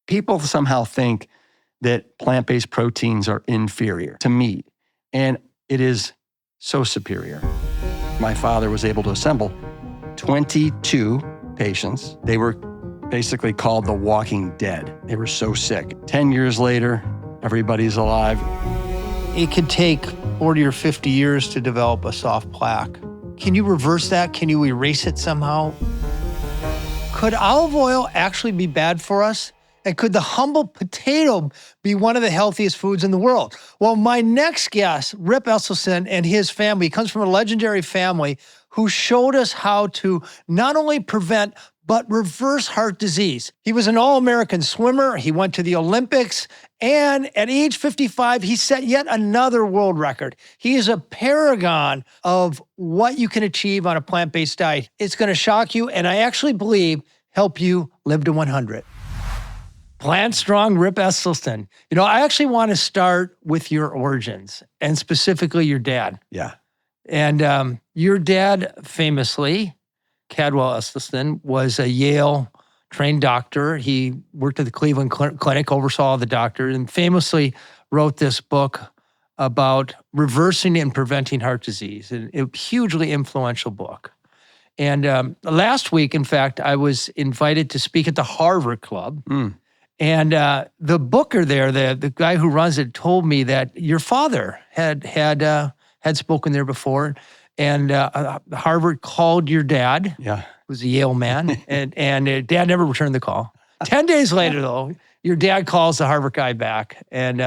People somehow think that plant-based proteins are inferior to meat, and it is so superior. My father was able to assemble 22 patients. They were basically called the walking dead. They were so sick. 10 years later, everybody's alive. It could take 40 or 50 years to develop a soft plaque. Can you reverse that? Can you erase it somehow? Could olive oil actually be bad for us? And could the humble potato be one of the healthiest foods in the world? Well, my next guest, Rip Esselstyn and his family, comes from a legendary family who showed us how to not only prevent but reverse heart disease. He was an all-American swimmer. He went to the Olympics. And at age 55, he set yet another world record. He is a paragon of what you can achieve on a plant-based diet. It's going to shock you, and I actually believe help you live to 100. PlantStrong, Rip Esselstyn. You know, I actually want to start with your origins, and specifically your dad. Yeah. And your dad, famously, Caldwell Esselstyn, was a Yale-trained doctor. He worked at the Cleveland Clinic, oversaw the doctor, and famously wrote this book about reversing and preventing heart disease, and a hugely influential book. And last week, in fact, I was invited to speak at the Harvard Club. And the booker there, the guy who runs it, told me that your father had spoken there before, and Harvard called your dad. Yeah, who was a Yale man, and Dad never returned the call. 10 days later, though, your dad calls the Harvard guy back and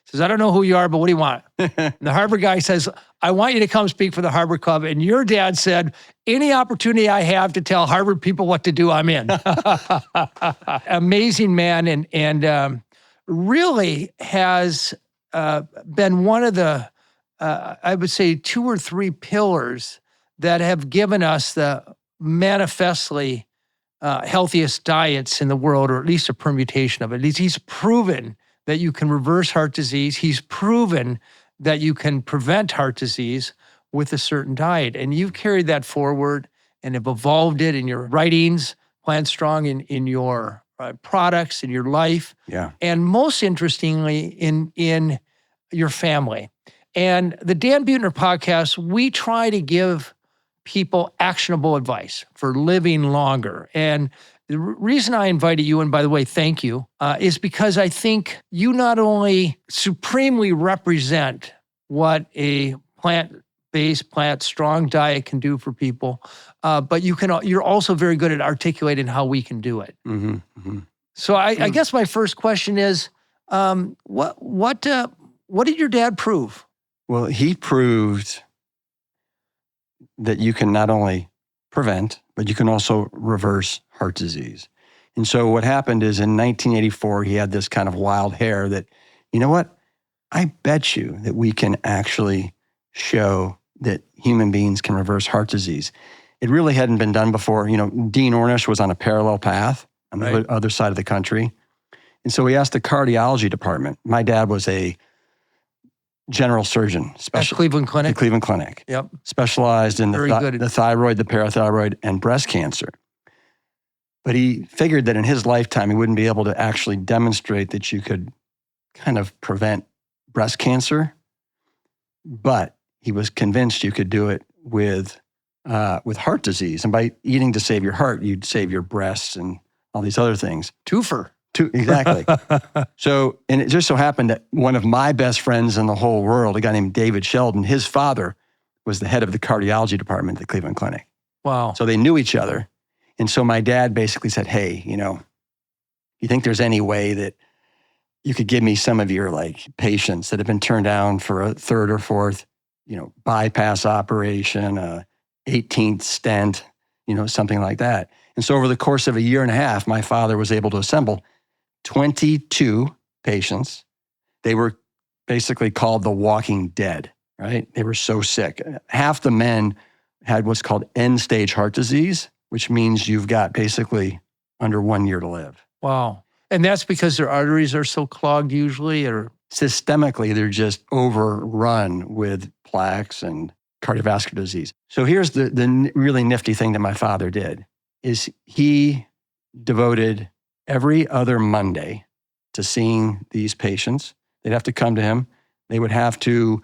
says, "I don't know who you are, but what do you want?" And the Harvard guy says, "I want you to come speak for the Harvard Club." And your dad said, "Any opportunity I have to tell Harvard people what to do, I'm in." Amazing man, and really has been one of the, I would say, 2 or 3 pillars that have given us the manifestly healthiest diets in the world, or at least a permutation of it. He's proven that you can reverse heart disease. He's proven that you can prevent heart disease with a certain diet. And you've carried that forward and have evolved it in your writings, PlantStrong, in your products, in your life. Yeah. And most interestingly, in your family. And the Dan Buettner Podcast, we try to give people actionable advice for living longer. And the reason I invited you, and by the way, thank you, is because I think you not only supremely represent what a plant-based, plant-strong diet can do for people, but you're also very good at articulating how we can do it. Mm-hmm, mm-hmm. So I guess my first question is, what did your dad prove? Well, he proved that you can not only prevent, but you can also reverse heart disease. And so what happened is in 1984, he had this kind of wild hair that, you know what? I bet you that we can actually show that human beings can reverse heart disease. It really hadn't been done before. You know, Dean Ornish was on a parallel path on the other side of the country. And so we asked the cardiology department. My dad was a general surgeon. At Cleveland Clinic? At Cleveland Clinic. Yep. Specialized in the thyroid, the parathyroid, and breast cancer. But he figured that in his lifetime, he wouldn't be able to actually demonstrate that you could kind of prevent breast cancer. But he was convinced you could do it with heart disease. And by eating to save your heart, you'd save your breasts and all these other things. Twofer. Exactly. So, and it just so happened that one of my best friends in the whole world, a guy named David Sheldon, his father was the head of the cardiology department at the Cleveland Clinic. Wow. So they knew each other. And so my dad basically said, "Hey, you think there's any way that you could give me some of your patients that have been turned down for a 3rd or 4th, bypass operation, 18th stent, something like that." And so over the course of a year and a half, my father was able to assemble 22 patients. They were basically called the walking dead, right? They were so sick. Half the men had what's called end-stage heart disease, which means you've got basically under 1 year to live. Wow. And that's because their arteries are so clogged usually, or? Systemically, they're just overrun with plaques and cardiovascular disease. So here's the really nifty thing that my father did, is he devoted every other Monday to seeing these patients. They'd have to come to him. They would have to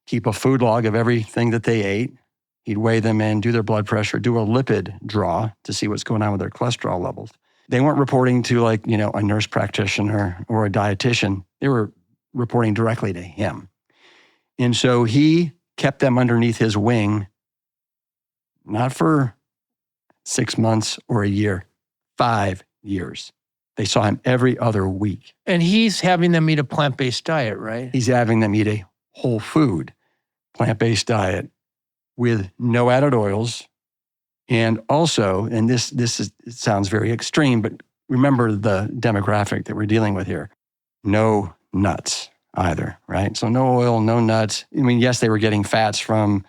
keep a food log of everything that they ate. He'd weigh them in, do their blood pressure, do a lipid draw to see what's going on with their cholesterol levels. They weren't reporting to a nurse practitioner or a dietitian. They were reporting directly to him. And so he kept them underneath his wing, not for 6 months or a year, 5 years. They saw him every other week. And he's having them eat a plant-based diet, right? He's having them eat a whole food, plant-based diet with no added oils. And also, and this it sounds very extreme, but remember the demographic that we're dealing with here. No nuts either, right? So no oil, no nuts. I mean, yes, they were getting fats from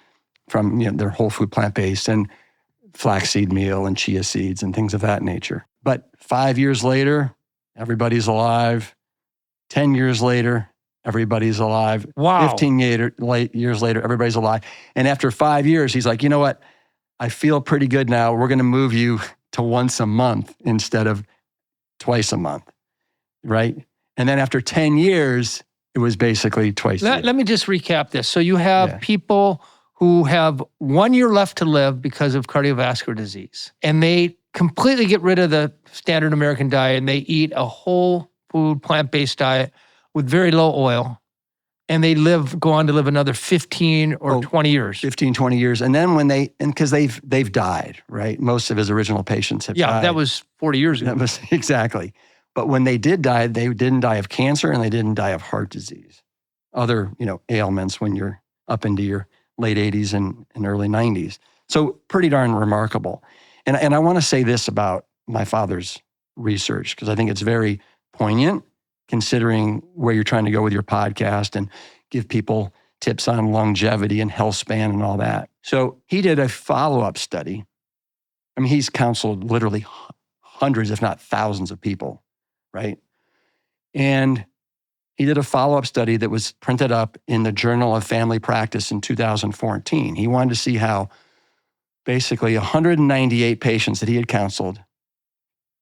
their whole food plant-based and flaxseed meal and chia seeds and things of that nature. But 5 years later, everybody's alive. 10 years later, everybody's alive. Wow. 15 years later, everybody's alive. And after 5 years, he's like, you know what? I feel pretty good now. We're going to move you to once a month instead of twice a month, right? And then after 10 years, it was basically twice a year. Let me just recap this. So you have people who have 1 year left to live because of cardiovascular disease, and they completely get rid of the standard American diet, and they eat a whole food, plant-based diet with very low oil, and they go on to live another 15 or 20 years. 15, 20 years. And then because they've died, right? Most of his original patients have died. Yeah, that was 40 years ago. That was exactly. But when they did die, they didn't die of cancer and they didn't die of heart disease. Other, ailments when you're up into your late 80s and early 90s. So pretty darn remarkable. And I want to say this about my father's research, because I think it's very poignant considering where you're trying to go with your podcast and give people tips on longevity and health span and all that. So he did a follow-up study. I mean, he's counseled literally hundreds, if not thousands of people, right? And he did a follow-up study that was printed up in the Journal of Family Practice in 2014. He wanted to see how basically 198 patients that he had counseled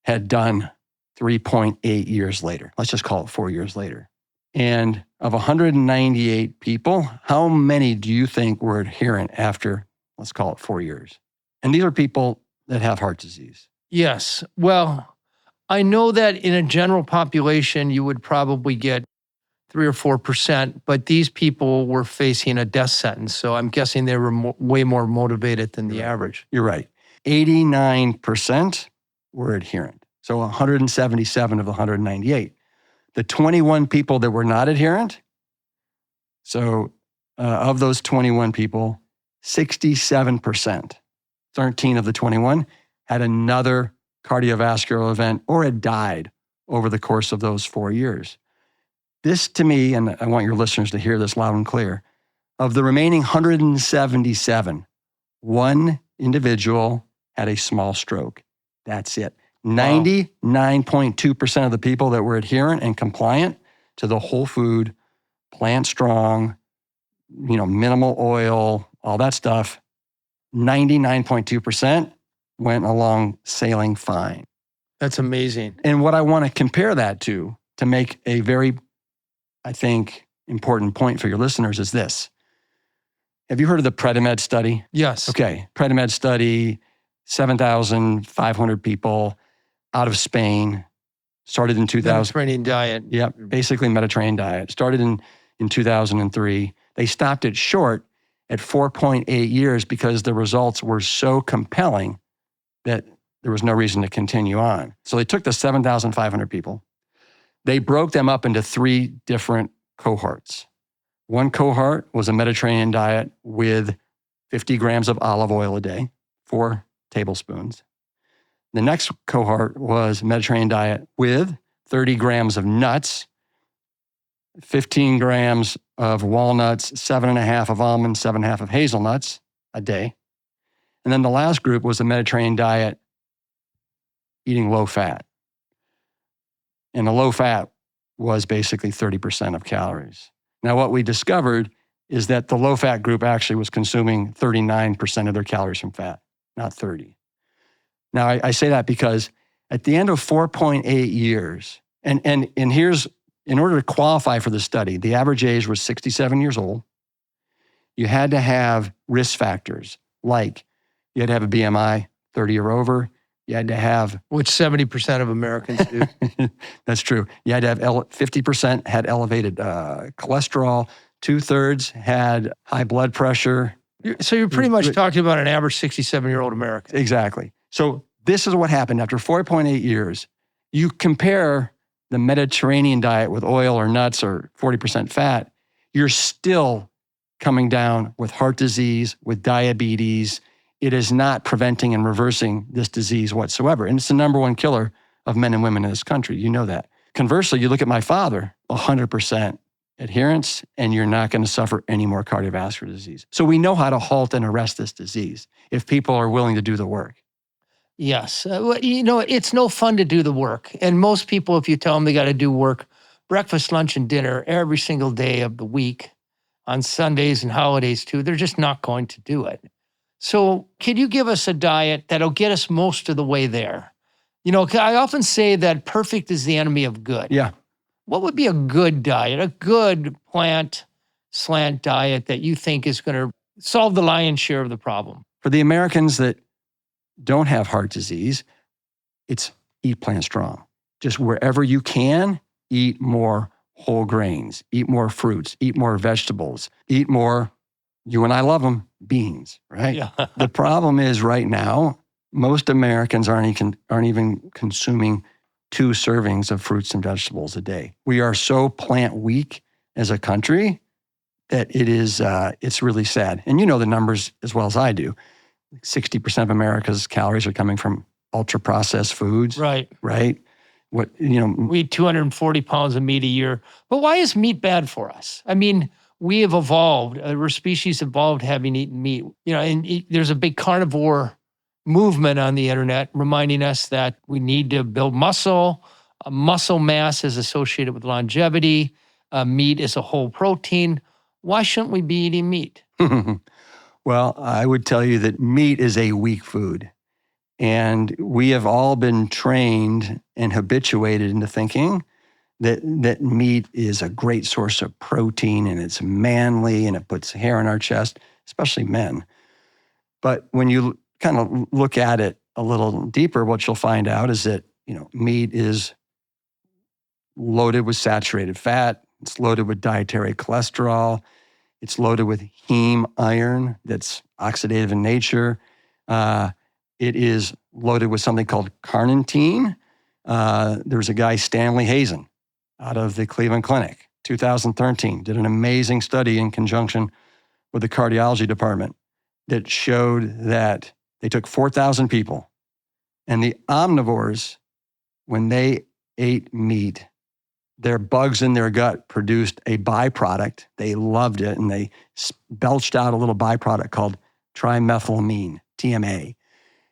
had done 3.8 years later. Let's just call it 4 years later. And of 198 people, how many do you think were adherent after, let's call it 4 years? And these are people that have heart disease. Yes. Well, I know that in a general population, you would probably get 3 or 4%, but these people were facing a death sentence. So I'm guessing they were way more motivated than the average. You're right. 89% were adherent. So 177 of the 198. The 21 people that were not adherent, so of those 21 people, 67%, 13 of the 21, had another cardiovascular event or had died over the course of those 4 years. This to me, and I want your listeners to hear this loud and clear, of the remaining 177, one individual had a small stroke. That's it. 99.2% of the people that were adherent and compliant to the whole food, PlantStrong, minimal oil, all that stuff, 99.2% went along sailing fine. That's amazing. And what I want to compare that to make a very, I think, important point for your listeners is this. Have you heard of the Predimed study? Yes. Okay. Predimed study, 7,500 people out of Spain, started in 2000. Mediterranean diet. Yep, basically Mediterranean diet. Started in 2003. They stopped it short at 4.8 years because the results were so compelling that there was no reason to continue on. So they took the 7,500 people. They broke them up into 3 different cohorts. One cohort was a Mediterranean diet with 50 grams of olive oil a day, 4 tablespoons. The next cohort was Mediterranean diet with 30 grams of nuts, 15 grams of walnuts, 7.5 of almonds, 7.5 of hazelnuts a day. And then the last group was the Mediterranean diet eating low fat. And the low fat was basically 30% of calories. Now, what we discovered is that the low fat group actually was consuming 39% of their calories from fat, not 30. Now, I say that because at the end of 4.8 years, And here's, in order to qualify for the study, the average age was 67 years old. You had to have risk factors, like you had to have a BMI 30 or over. You had to have... Which 70% of Americans do. That's true. You had to have 50% had elevated cholesterol. 2/3 had high blood pressure. So you're pretty much talking about an average 67-year-old American. Exactly. So this is what happened after 4.8 years. You compare the Mediterranean diet with oil or nuts or 40% fat, you're still coming down with heart disease, with diabetes. It is not preventing and reversing this disease whatsoever. And it's the number one killer of men and women in this country. You know that. Conversely, you look at my father, 100% adherence, and you're not going to suffer any more cardiovascular disease. So we know how to halt and arrest this disease if people are willing to do the work. Yes. It's no fun to do the work. And most people, if you tell them they got to do work, breakfast, lunch, and dinner every single day of the week, on Sundays and holidays too, they're just not going to do it. So can you give us a diet that'll get us most of the way there? I often say that perfect is the enemy of good. Yeah. What would be a good diet, a good plant slant diet that you think is going to solve the lion's share of the problem? For the Americans that don't have heart disease, it's eat PlantStrong. Just wherever you can, eat more whole grains, eat more fruits, eat more vegetables, eat more, you and I love them, beans, right? Yeah. The problem is right now, most Americans aren't even consuming 2 servings of fruits and vegetables a day. We are so plant weak as a country that it's really sad. And you know the numbers as well as I do. 60% of America's calories are coming from ultra-processed foods. Right. Right? We eat 240 pounds of meat a year. But why is meat bad for us? I mean, we have evolved. We're species evolved having eaten meat. There's a big carnivore movement on the internet reminding us that we need to build muscle. Muscle mass is associated with longevity. Meat is a whole protein. Why shouldn't we be eating meat? Well, I would tell you that meat is a weak food. And we have all been trained and habituated into thinking that meat is a great source of protein and it's manly and it puts hair on our chest, especially men. But when you kind of look at it a little deeper, what you'll find out is that, meat is loaded with saturated fat. It's loaded with dietary cholesterol. It's loaded with heme iron that's oxidative in nature. It is loaded with something called carnitine. There's a guy, Stanley Hazen, out of the Cleveland Clinic, 2013, did an amazing study in conjunction with the cardiology department that showed that they took 4,000 people, and the omnivores, when they ate meat, their bugs in their gut produced a byproduct. They loved it, and they belched out a little byproduct called trimethylamine, TMAO.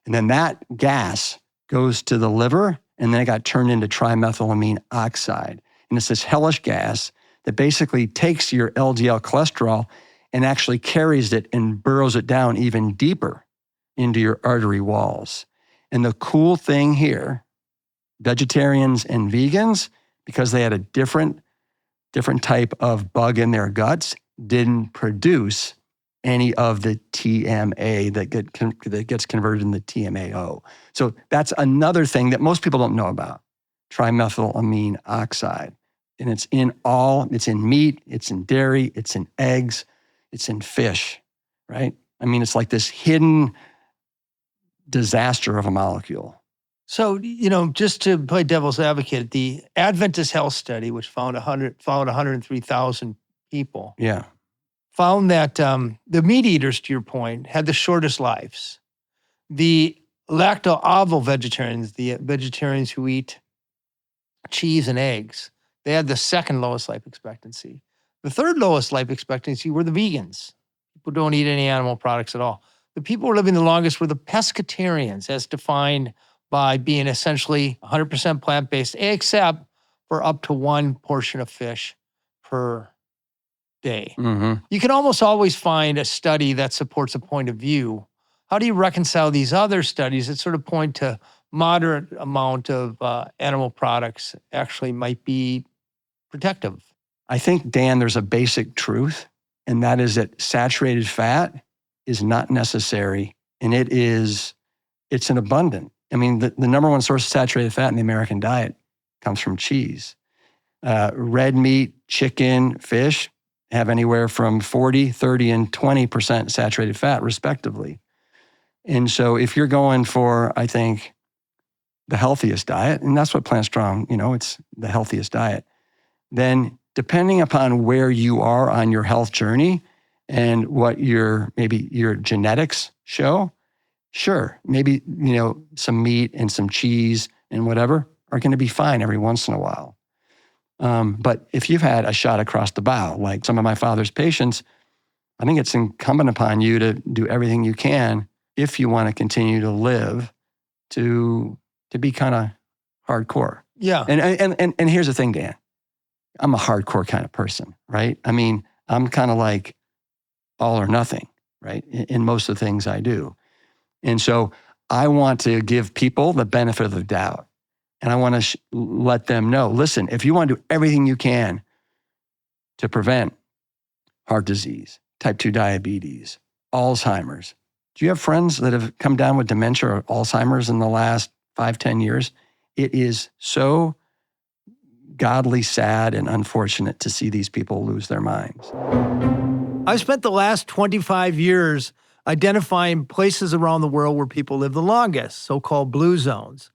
And then that gas goes to the liver, and then it got turned into trimethylamine oxide. And it's this hellish gas that basically takes your LDL cholesterol and actually carries it and burrows it down even deeper into your artery walls. And the cool thing here, vegetarians and vegans, because they had a different type of bug in their guts, didn't produce any of the TMA that gets converted into TMAO. So that's another thing that most people don't know about, trimethylamine oxide. And it's in meat, it's in dairy, it's in eggs, it's in fish, right? I mean, it's like this hidden disaster of a molecule. So, just to play devil's advocate, the Adventist Health Study, which followed 103,000 people, found that the meat eaters, to your point, had the shortest lives. The lacto-ovo vegetarians, the vegetarians who eat cheese and eggs, they had the second lowest life expectancy. The third lowest life expectancy were the vegans. People don't eat any animal products at all. The people who were living the longest were the pescatarians, as defined by being essentially 100% plant-based, except for up to 1 portion of fish per day. Mm-hmm. You can almost always find a study that supports a point of view. How do you reconcile these other studies that sort of point to moderate amount of animal products actually might be protective. I think, Dan, there's a basic truth, and that is that saturated fat is not necessary, and it's an abundant. I mean, the number one source of saturated fat in the American diet comes from cheese. Red meat, chicken, fish have anywhere from 40, 30, and 20% saturated fat, respectively. And so if you're going for, I think, the healthiest diet, and that's what PlantStrong, it's the healthiest diet, then depending upon where you are on your health journey and what maybe your genetics show, sure, maybe, some meat and some cheese and whatever are going to be fine every once in a while. But if you've had a shot across the bow, like some of my father's patients, I think it's incumbent upon you to do everything you can if you want to continue to live to be kind of hardcore. Yeah. And here's the thing, Dan. I'm a hardcore kind of person, right? I mean, I'm kind of like all or nothing, right? In most of the things I do. And so I want to give people the benefit of the doubt. And I want to let them know, listen, if you want to do everything you can to prevent heart disease, type 2 diabetes, Alzheimer's. Do you have friends that have come down with dementia or Alzheimer's in the last 5-10 years? It is so godly sad and unfortunate to see these people lose their minds. I've spent the last 25 years identifying places around the world where people live the longest, so-called blue zones.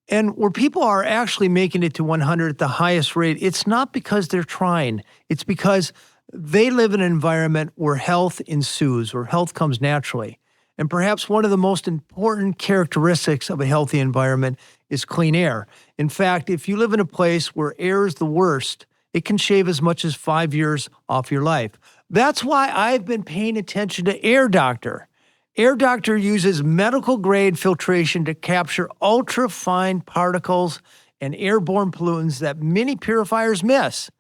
And where people are actually making it to 100 at the highest rate, it's not because they're trying. It's because they live in an environment where health ensues, where health comes naturally. And perhaps one of the most important characteristics of a healthy environment is clean air. In fact, if you live in a place where air is the worst, it can shave as much as 5 years off your life. That's why I've been paying attention to Air Doctor. Air Doctor uses medical-grade filtration to capture ultra-fine particles and airborne pollutants that many purifiers miss.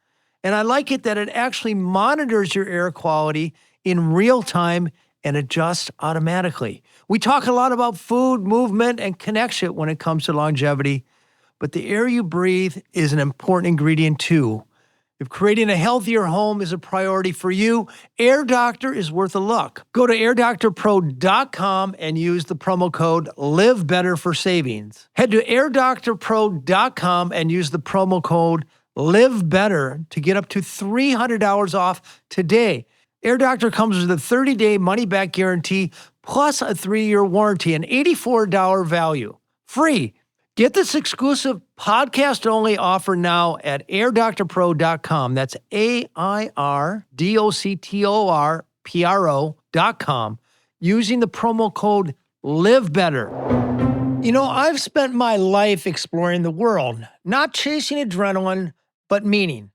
And I like it that it actually monitors your air quality in real time and adjusts automatically. We talk a lot about food, movement, and connection when it comes to longevity, but the air you breathe is an important ingredient too. If creating a healthier home is a priority for you, Air Doctor is worth a look. Go to airdoctorpro.com and use the promo code LIVEBETTER for savings. Head to airdoctorpro.com and use the promo code LIVEBETTER to get up to $300 off today. Air Doctor comes with a 30-day money-back guarantee plus a 3-year warranty, an $84 value. Free. Get this exclusive podcast-only offer now at airdoctorpro.com. That's airdoctorpro.com using the promo code LIVEBETTER. I've spent my life exploring the world, not chasing adrenaline, but meaning.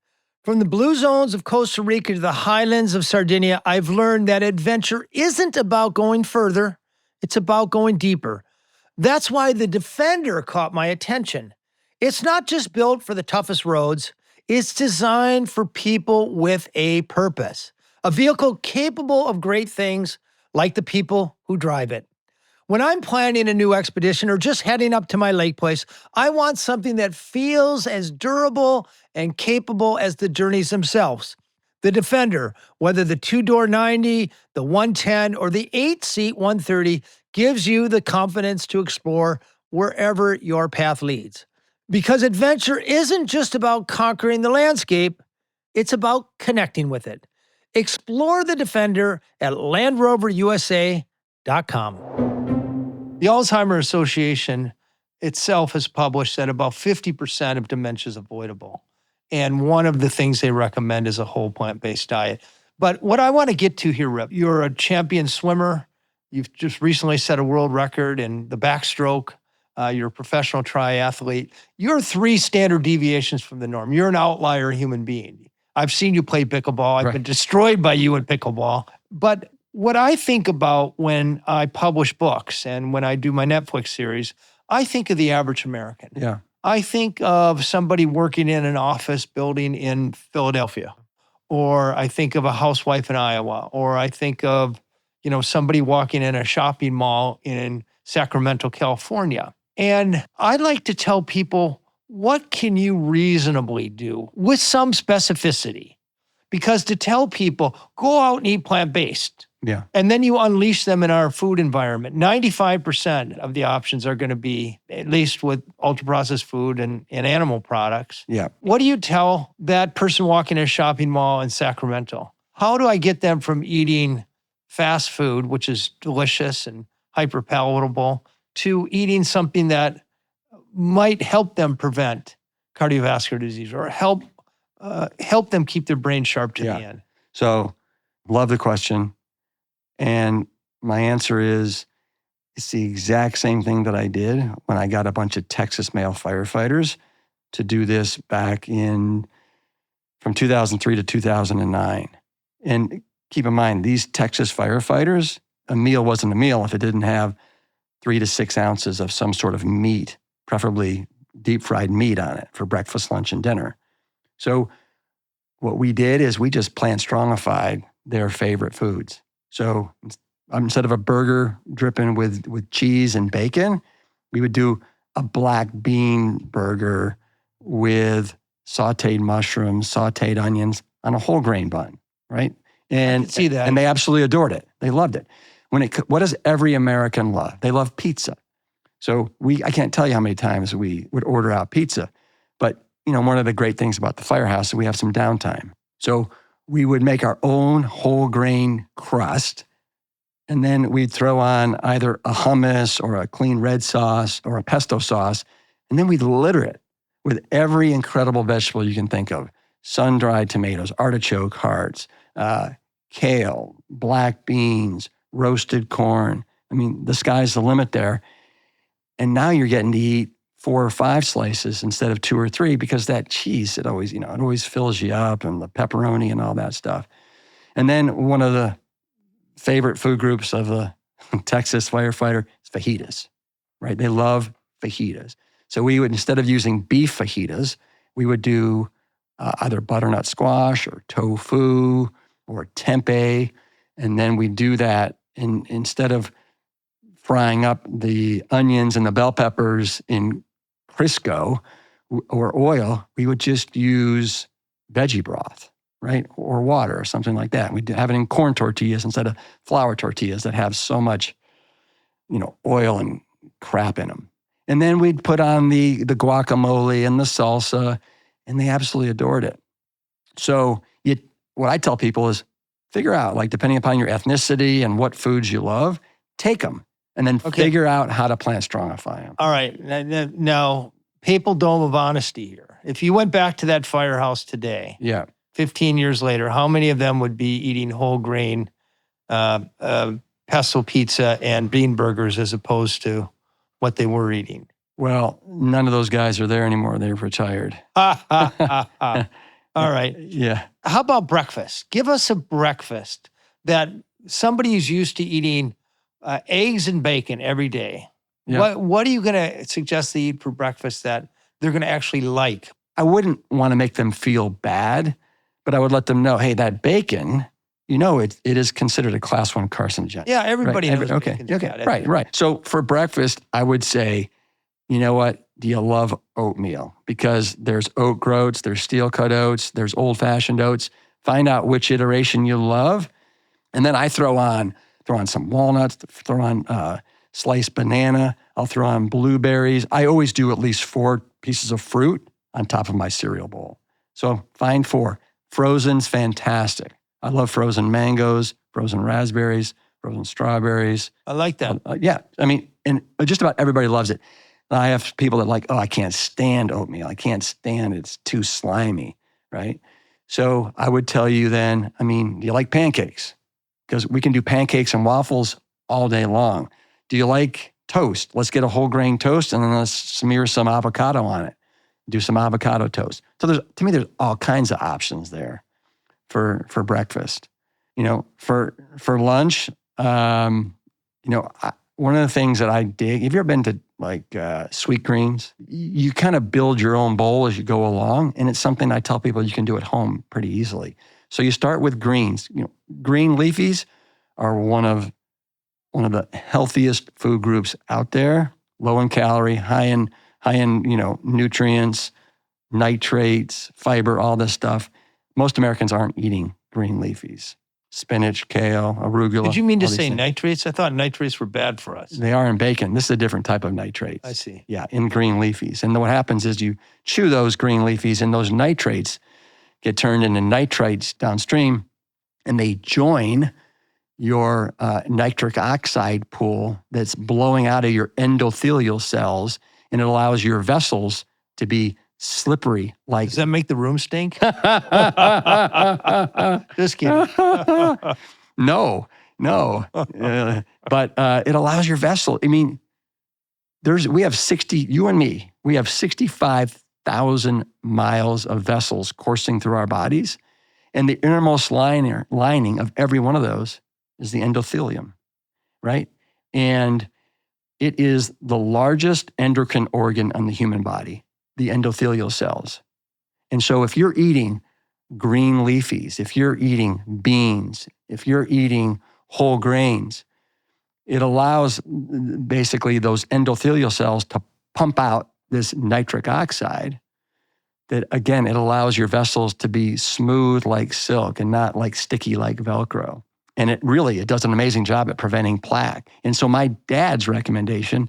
From the blue zones of Costa Rica to the highlands of Sardinia, I've learned that adventure isn't about going further, it's about going deeper. That's why the Defender caught my attention. It's not just built for the toughest roads, it's designed for people with a purpose. A vehicle capable of great things like the people who drive it. When I'm planning a new expedition or just heading up to my lake place, I want something that feels as durable and capable as the journeys themselves. The Defender, whether the 2-door 90, the 110, or the 8-seat 130, gives you the confidence to explore wherever your path leads. Because adventure isn't just about conquering the landscape, it's about connecting with it. Explore the Defender at LandRoverUSA.com. The Alzheimer's Association itself has published that about 50% of dementia is avoidable. And one of the things they recommend is a whole plant-based diet. But what I want to get to here, Rip, you're a champion swimmer. You've just recently set a world record in the backstroke. You're a professional triathlete. You're 3 standard deviations from the norm. You're an outlier human being. I've seen you play pickleball. I've been destroyed by you at pickleball. But what I think about when I publish books and when I do my Netflix series, I think of the average American. Yeah. I think of somebody working in an office building in Philadelphia, or I think of a housewife in Iowa, or I think of, somebody walking in a shopping mall in Sacramento, California. And I like to tell people, what can you reasonably do with some specificity? Because to tell people, go out and eat plant-based, Yeah. and then you unleash them in our food environment. 95% of the options are going to be, at least with ultra-processed food and animal products. Yeah. What do you tell that person walking in a shopping mall in Sacramento? How do I get them from eating fast food, which is delicious and hyper-palatable, to eating something that might help them prevent cardiovascular disease or help them keep their brain sharp to the end? So, love the question. And my answer is, it's the exact same thing that I did when I got a bunch of Texas male firefighters to do this back from 2003 to 2009. And keep in mind, these Texas firefighters, a meal wasn't a meal if it didn't have 3 to 6 ounces of some sort of meat, preferably deep fried meat on it for breakfast, lunch, and dinner. So what we did is we just PlantStrongified their favorite foods. So instead of a burger dripping with cheese and bacon, we would do a black bean burger with sauteed mushrooms, sauteed onions on a whole grain bun, right? And I can see that. And they absolutely adored it. They loved it. What does every American love? They love pizza. So I can't tell you how many times we would order out pizza. But one of the great things about the firehouse is we have some downtime. So we would make our own whole grain crust, and then we'd throw on either a hummus or a clean red sauce or a pesto sauce, and then we'd litter it with every incredible vegetable you can think of. Sun-dried tomatoes, artichoke hearts, kale, black beans, roasted corn. I mean, the sky's the limit there. And now you're getting to eat 4 or 5 slices instead of 2 or 3 because that cheese, it always fills you up, and the pepperoni and all that stuff. And then one of the favorite food groups of the Texas firefighter is fajitas, right? They love fajitas. So we would, instead of using beef fajitas, we would do either butternut squash or tofu or tempeh. And then we do that, and instead of frying up the onions and the bell peppers in Crisco or oil, we would just use veggie broth, right? Or water or something like that. We'd have it in corn tortillas instead of flour tortillas that have so much, oil and crap in them. And then we'd put on the guacamole and the salsa, and they absolutely adored it. So what I tell people is figure out, depending upon your ethnicity and what foods you love, take them. And then figure out how to PlantStrongify them. All right. Now, papal dome of honesty here. If you went back to that firehouse today, 15 years later, how many of them would be eating whole grain pesto pizza and bean burgers as opposed to what they were eating? Well, none of those guys are there anymore. They've retired. All right. Yeah. How about breakfast? Give us a breakfast that somebody who's used to eating eggs and bacon every day. Yeah. What are you going to suggest they eat for breakfast that they're going to actually like? I wouldn't want to make them feel bad, but I would let them know, hey, that bacon, it is considered a class 1 carcinogen. Yeah, everybody knows. Okay. Right. So for breakfast, I would say, you know what? Do you love oatmeal? Because there's oat groats, there's steel cut oats, there's old-fashioned oats. Find out which iteration you love. And then I throw on some walnuts, throw on sliced banana. I'll throw on blueberries. I always do at least 4 pieces of fruit on top of my cereal bowl. So find 4. Frozen's fantastic. I love frozen mangoes, frozen raspberries, frozen strawberries. I like that. Yeah. I mean, and just about everybody loves it. I have people that I can't stand oatmeal. I can't stand it. It's too slimy, right? So I would tell you then, do you like pancakes? Because we can do pancakes and waffles all day long. Do you like toast? Let's get a whole grain toast and then let's smear some avocado on it. Do some avocado toast. So to me, there's all kinds of options there for breakfast. For lunch, one of the things that I dig, have you ever been to Sweet Greens? You kind of build your own bowl as you go along, and it's something I tell people you can do at home pretty easily. So you start with greens. Green leafies are one of the healthiest food groups out there. low in calorie, high in nutrients, nitrates, fiber, all this stuff. Most Americans aren't eating green leafies. Spinach, kale, arugula. Did you mean to say things. nitrates? I thought nitrates were bad for us. They are in bacon. This is a different type of nitrates. I see. Yeah, in green leafies. And what happens is you chew those green leafies and those nitrates get turned into nitrites downstream, and they join your nitric oxide pool that's blowing out of your endothelial cells, and it allows your vessels to be slippery. Like, does that make the room stink? Just kidding. No. But it allows your vessel. I mean, we have 65,000 miles of vessels coursing through our bodies. And the innermost lining of every one of those is the endothelium, right? And it is the largest endocrine organ on the human body, the endothelial cells. And so if you're eating green leafies, if you're eating beans, if you're eating whole grains, it allows basically those endothelial cells to pump out this nitric oxide that, again, it allows your vessels to be smooth like silk and not like sticky like Velcro. And it does an amazing job at preventing plaque. And so my dad's recommendation,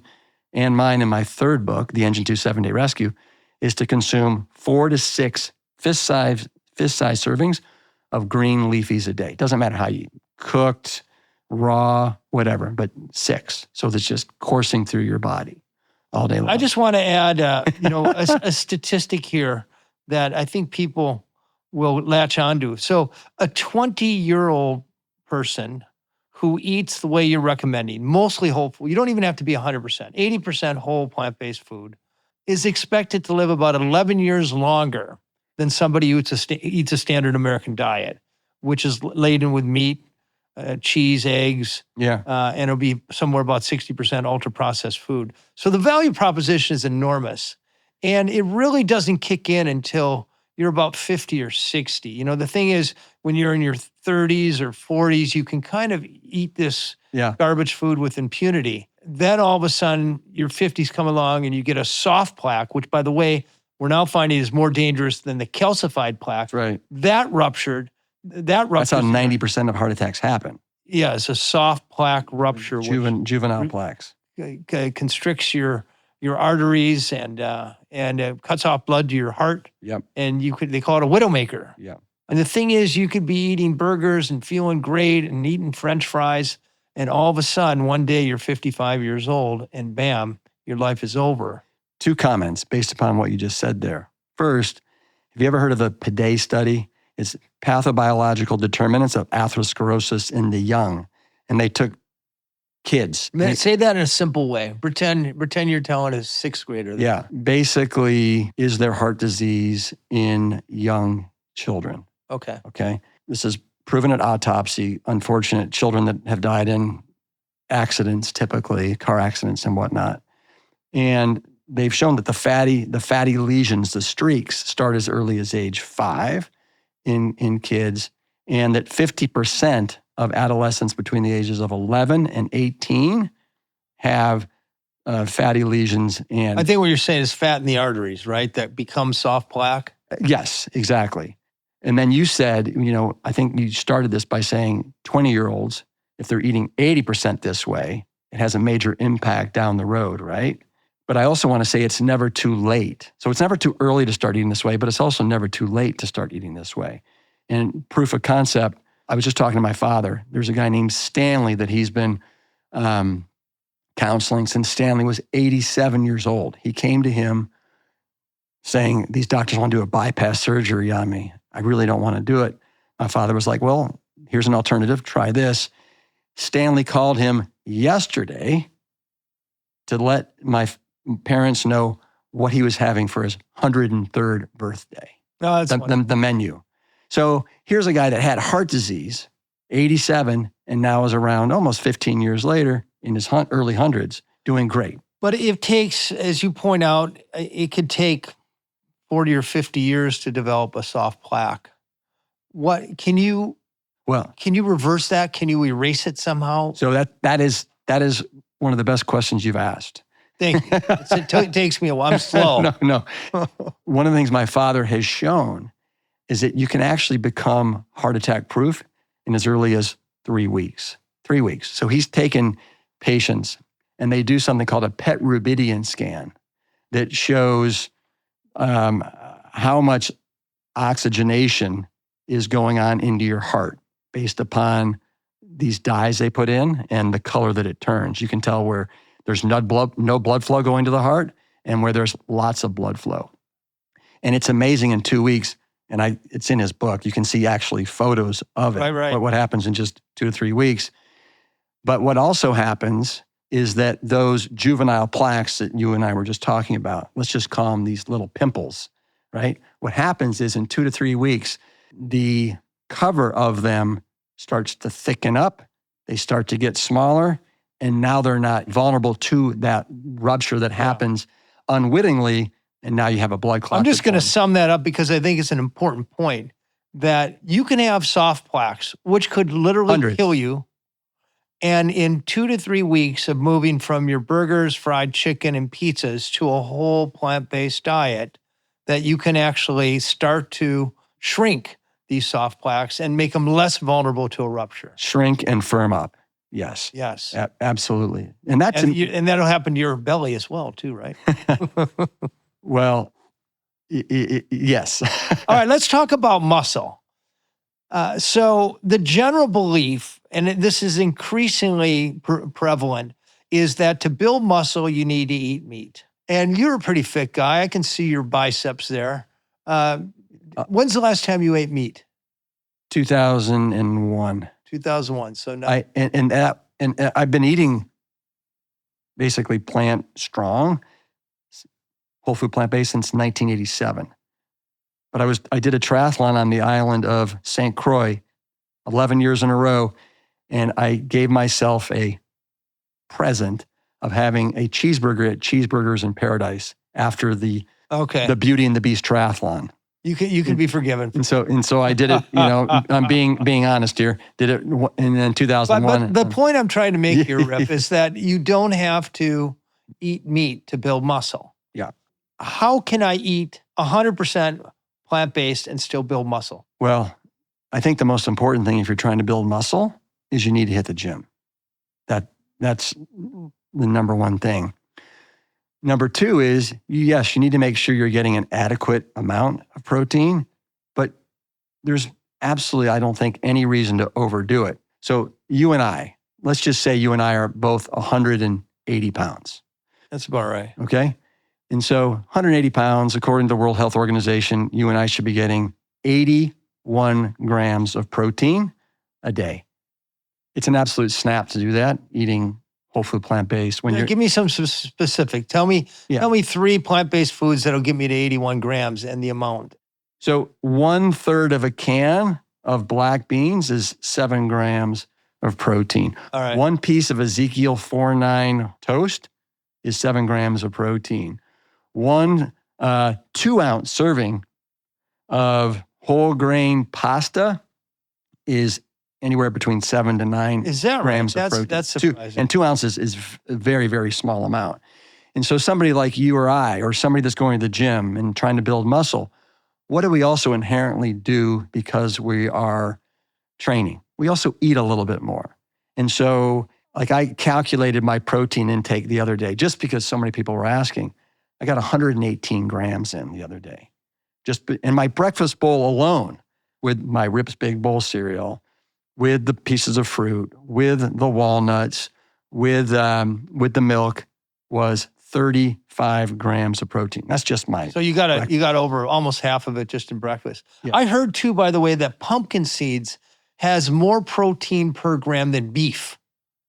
and mine in my third book, The Engine 2 7-Day Rescue, is to consume 4 to 6 fist-size servings of green leafies a day. Doesn't matter how you cooked, raw, whatever, but 6. So that's just coursing through your body all day long. I just want to add, a statistic here that I think people will latch onto. So a 20-year-old person who eats the way you're recommending, mostly whole food, you don't even have to be 100%, 80% whole plant-based food, is expected to live about 11 years longer than somebody who eats a standard American diet, which is laden with meat, cheese, eggs, and it'll be somewhere about 60% ultra-processed food. So the value proposition is enormous, and it really doesn't kick in until you're about 50 or 60. The thing is, when you're in your 30s or 40s, you can kind of eat this garbage food with impunity. Then all of a sudden, your 50s come along and you get a soft plaque, which, by the way, we're now finding is more dangerous than the calcified plaque. Right. That ruptured. That's how 90% of heart attacks happen. Yeah, it's a soft plaque rupture. Juvenile plaques. Constricts your arteries and cuts off blood to your heart. Yep. And they call it a widowmaker. Yeah. And the thing is, you could be eating burgers and feeling great and eating French fries, and all of a sudden, one day you're 55 years old, and bam, your life is over. 2 comments based upon what you just said there. First, have you ever heard of the PDAE study? It's pathobiological determinants of atherosclerosis in the young. And they took kids. Say that in a simple way. Pretend you're telling a 6th grader. Yeah. Basically, is there heart disease in young children? Okay. This is proven at autopsy. Unfortunate children that have died in accidents, typically car accidents and whatnot. And they've shown that the fatty lesions, the streaks, start as early as age 5 in kids, and that 50% of adolescents between the ages of 11 and 18 have fatty lesions. And I think what you're saying is fat in the arteries, right? That becomes soft plaque. Yes, exactly. And then you said, I think you started this by saying 20-year-olds, if they're eating 80% this way, it has a major impact down the road, right? But I also want to say it's never too late. So it's never too early to start eating this way, but it's also never too late to start eating this way. And proof of concept, I was just talking to my father. There's a guy named Stanley that he's been counseling since Stanley was 87 years old. He came to him saying, these doctors want to do a bypass surgery on me. I really don't want to do it. My father was like, well, here's an alternative. Try this. Stanley called him yesterday to let my parents know what he was having for his 103rd birthday. No, that's the menu. So here's a guy that had heart disease, 87, and now is around almost 15 years later in his early hundreds, doing great. But it takes, as you point out, it could take 40 or 50 years to develop a soft plaque. Can you reverse that? Can you erase it somehow? So that is one of the best questions you've asked. Thank you. It takes me a while. I'm slow. No. One of the things my father has shown is that you can actually become heart attack proof in as early as 3 weeks. 3 weeks. So he's taken patients and they do something called a PET rubidium scan that shows how much oxygenation is going on into your heart based upon these dyes they put in and the color that it turns. You can tell where there's no blood flow going to the heart and where there's lots of blood flow. And it's amazing in 2 weeks, and it's in his book. You can see actually photos of it, right. what happens in just 2 to 3 weeks. But what also happens is that those juvenile plaques that you and I were just talking about, let's just call them these little pimples, right? What happens is in 2 to 3 weeks, the cover of them starts to thicken up, they start to get smaller, and now they're not vulnerable to that rupture that happens unwittingly, and now you have a blood clot. I'm just going to sum that up because I think it's an important point that you can have soft plaques, which could literally kill you. And in 2 to 3 weeks of moving from your burgers, fried chicken, and pizzas to a whole plant-based diet, that you can actually start to shrink these soft plaques and make them less vulnerable to a rupture. Shrink and firm up. Yes. Yes. Absolutely. And that'll happen to your belly as well, too, right? Well, yes. All right, let's talk about muscle. So the general belief, and this is increasingly prevalent, is that to build muscle, you need to eat meat. And you're a pretty fit guy. I can see your biceps there. When's the last time you ate meat? 2001. 2001. So now and I've been eating basically PlantStrong, whole food plant-based since 1987. But I did a triathlon on the island of St. Croix 11 years in a row, and I gave myself a present of having a cheeseburger at Cheeseburgers in Paradise after the Beauty and the Beast triathlon. You can be forgiven. And so I did it, I'm being honest here, did it in 2001. But the point I'm trying to make here, Rip, is that you don't have to eat meat to build muscle. Yeah. How can I eat 100% plant-based and still build muscle? Well, I think the most important thing if you're trying to build muscle is you need to hit the gym. That's the number one thing. Number two is, yes, you need to make sure you're getting an adequate amount of protein, but there's absolutely, I don't think, any reason to overdo it. So you and I, let's just say you and I are both 180 pounds. That's about right. Okay? And so 180 pounds, according to the World Health Organization, you and I should be getting 81 grams of protein a day. It's an absolute snap to do that, eating whole food plant-based. Give me some specific. Tell me 3 plant-based foods that'll get me to 81 grams and the amount. So 1/3 of a can of black beans is 7 grams of protein. All right. 1 piece of Ezekiel 4-9 toast is 7 grams of protein. 1 2-ounce serving of whole grain pasta is anywhere between 7 to 9 grams of protein. That's surprising. And 2 ounces is a very, very small amount. And so somebody like you or I, or somebody that's going to the gym and trying to build muscle, what do we also inherently do because we are training? We also eat a little bit more. And so like I calculated my protein intake the other day, just because so many people were asking. I got 118 grams in the other day. Just in my breakfast bowl alone, with my Rip's Big Bowl cereal, with the pieces of fruit, with the walnuts, with the milk, was 35 grams of protein. That's just my. So you got over almost half of it just in breakfast. Yeah. I heard too, by the way, that pumpkin seeds has more protein per gram than beef.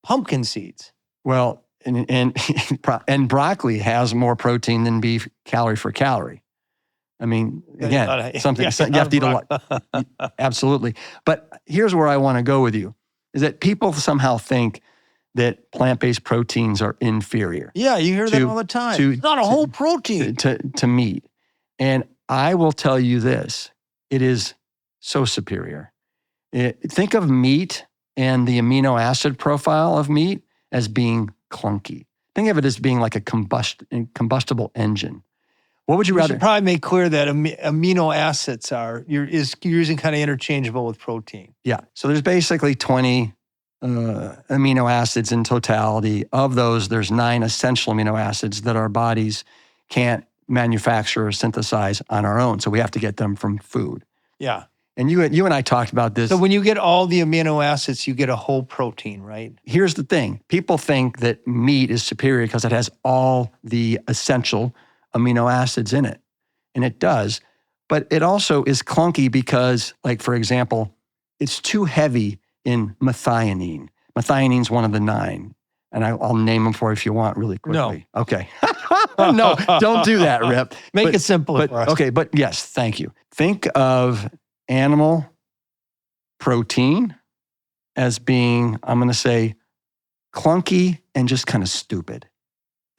Pumpkin seeds. Well, and broccoli has more protein than beef, calorie for calorie. I mean, again, you have to eat a lot. Absolutely. But here's where I want to go with you, is that people somehow think that plant-based proteins are inferior. Yeah, you hear that all the time. It's not a whole protein. To meat. And I will tell you this, it is so superior. Think of meat and the amino acid profile of meat as being clunky. Think of it as being like a combustible engine. What would you We rather? should probably make clear that amino acids you're using kind of interchangeable with protein. Yeah. So there's basically 20 amino acids in totality. Of those, there's 9 essential amino acids that our bodies can't manufacture or synthesize on our own. So we have to get them from food. Yeah. And you and I talked about this. So when you get all the amino acids, you get a whole protein, right? Here's the thing. People think that meat is superior because it has all the essential amino acids in it. And it does. But it also is clunky because, like, for example, it's too heavy in methionine. Methionine is one of the 9. And I'll name them for you if you want really quickly. No. Okay. No, don't do that, Rip. Make it simpler for us. Okay, but yes, thank you. Think of animal protein as being, I'm going to say, clunky and just kind of stupid.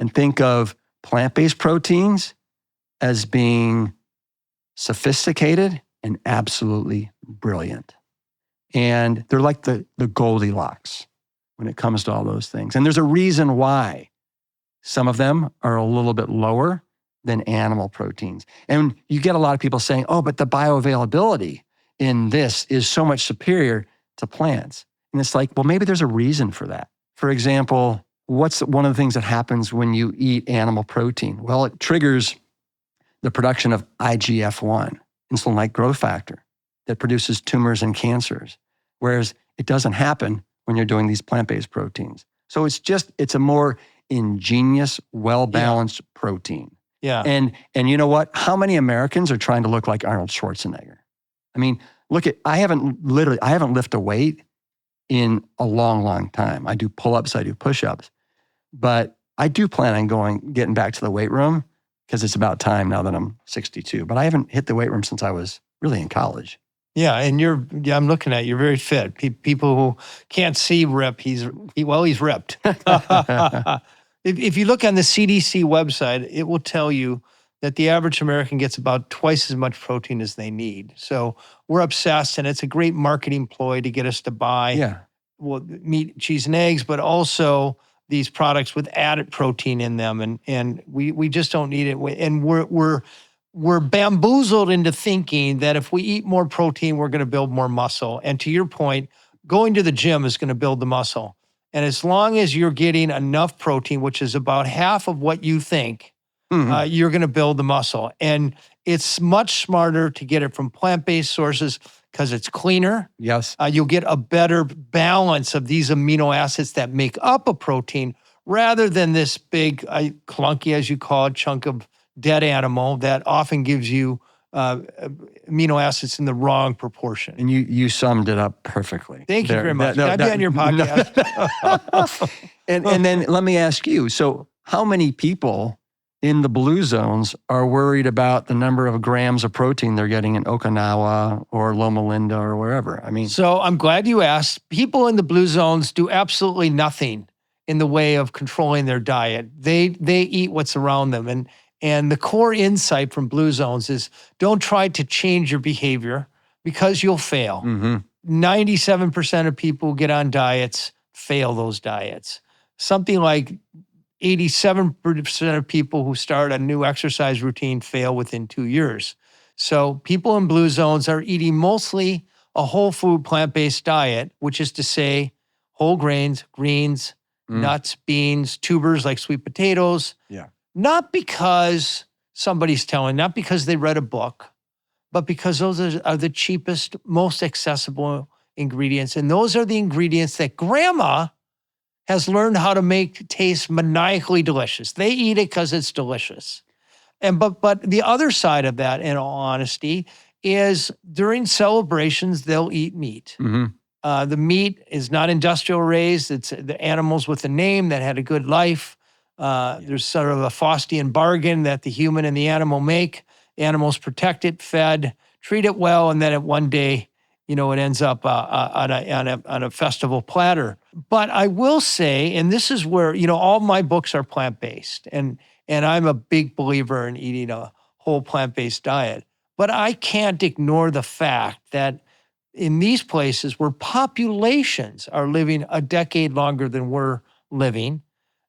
And think of plant-based proteins as being sophisticated and absolutely brilliant. And they're like the Goldilocks when it comes to all those things. And there's a reason why some of them are a little bit lower than animal proteins. And you get a lot of people saying, oh, but the bioavailability in this is so much superior to plants. And it's like, well, maybe there's a reason for that. For example, what's one of the things that happens when you eat animal protein? Well, it triggers the production of IGF-1, insulin-like growth factor, that produces tumors and cancers, whereas it doesn't happen when you're doing these plant-based proteins. So it's a more ingenious, well-balanced protein. Yeah. And you know what? How many Americans are trying to look like Arnold Schwarzenegger? I mean, I haven't lifted a weight in a long, long time. I do pull-ups, I do push-ups, but I do plan on getting back to the weight room because it's about time now that I'm 62. But I haven't hit the weight room since I was really in college. Yeah, and I'm looking at you're very fit. People who can't see Rip, he's ripped. If you look on the CDC website, it will tell you that the average American gets about twice as much protein as they need. So we're obsessed, and it's a great marketing ploy to get us to buy meat, cheese, and eggs, but also these products with added protein in them, and we just don't need it. And we're bamboozled into thinking that if we eat more protein, we're going to build more muscle. And to your point, going to the gym is going to build the muscle. And as long as you're getting enough protein, which is about half of what you think, you're going to build the muscle. And it's much smarter to get it from plant-based sources because it's cleaner. Yes. You'll get a better balance of these amino acids that make up a protein rather than this big, clunky, as you call it, chunk of dead animal that often gives you amino acids in the wrong proportion. And you summed it up perfectly. Thank you very much. I'd be on your podcast. And then let me ask you, so how many people in the blue zones are worried about the number of grams of protein they're getting in Okinawa or Loma Linda or wherever? I mean, so I'm glad you asked. People in the blue zones do absolutely nothing in the way of controlling their diet. They eat what's around them. And the core insight from blue zones is don't try to change your behavior because you'll fail. 97% of people who get on diets fail those diets. Something like 87% of people who start a new exercise routine fail within 2 years. So people in blue zones are eating mostly a whole food plant-based diet, which is to say whole grains, greens, nuts, beans, tubers like sweet potatoes. Yeah. Not because somebody's telling, not because they read a book, but because those are the cheapest, most accessible ingredients. And those are the ingredients that grandma has learned how to make taste maniacally delicious. They eat it because it's delicious. But the other side of that, in all honesty, is during celebrations, they'll eat meat. The meat is not industrial raised. It's the animals with a name that had a good life. There's sort of a Faustian bargain that the human and the animal make. Animals protect it, fed, treat it well, and then at one day, it ends up on a festival platter. But I will say, and this is where all my books are plant-based, and I'm a big believer in eating a whole plant-based diet. But I can't ignore the fact that in these places where populations are living a decade longer than we're living,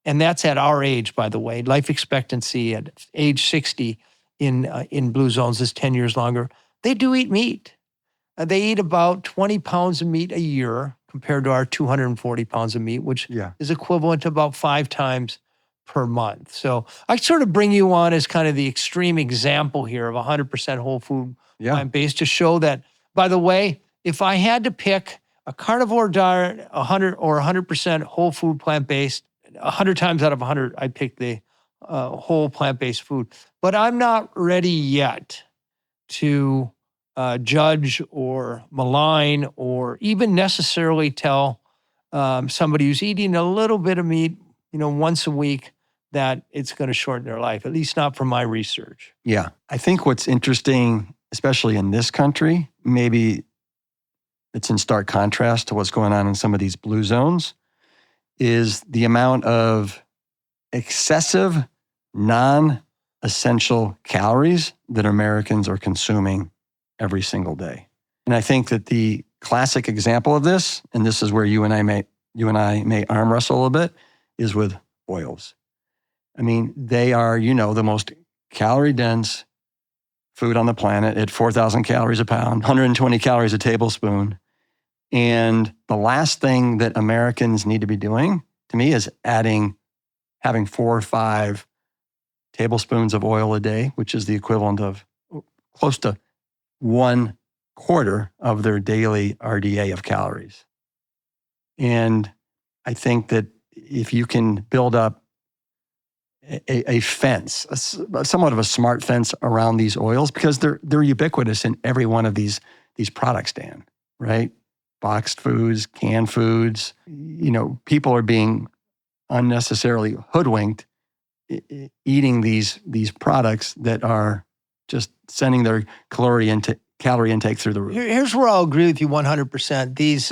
And that's at our age, by the way. Life expectancy at age 60 in blue zones is 10 years longer. They do eat meat. They eat about 20 pounds of meat a year compared to our 240 pounds of meat, which is equivalent to about 5 times per month. So I sort of bring you on as kind of the extreme example here of 100% whole food plant-based to show that, by the way, if I had to pick a carnivore diet, 100% whole food plant-based, 100 times out of 100, I'd pick the whole plant-based food. But I'm not ready yet to judge or malign or even necessarily tell somebody who's eating a little bit of meat, once a week, that it's going to shorten their life, at least not from my research. Yeah. I think what's interesting, especially in this country, maybe it's in stark contrast to what's going on in some of these blue zones, is the amount of excessive non-essential calories that Americans are consuming every single day. And I think that the classic example of this, and this is where you and I may arm wrestle a little bit, is with oils. I mean, they are, the most calorie-dense food on the planet at 4,000 calories a pound, 120 calories a tablespoon. And the last thing that Americans need to be doing, to me, is having 4 or 5 tablespoons of oil a day, which is the equivalent of close to 1/4 of their daily RDA of calories. And I think that if you can build up a fence, somewhat of a smart fence around these oils, because they're ubiquitous in every one of these products, Dan, right? Boxed foods, canned foods, people are being unnecessarily hoodwinked eating these products that are just sending their calorie intake through the roof. Here's where I'll agree with you 100%. These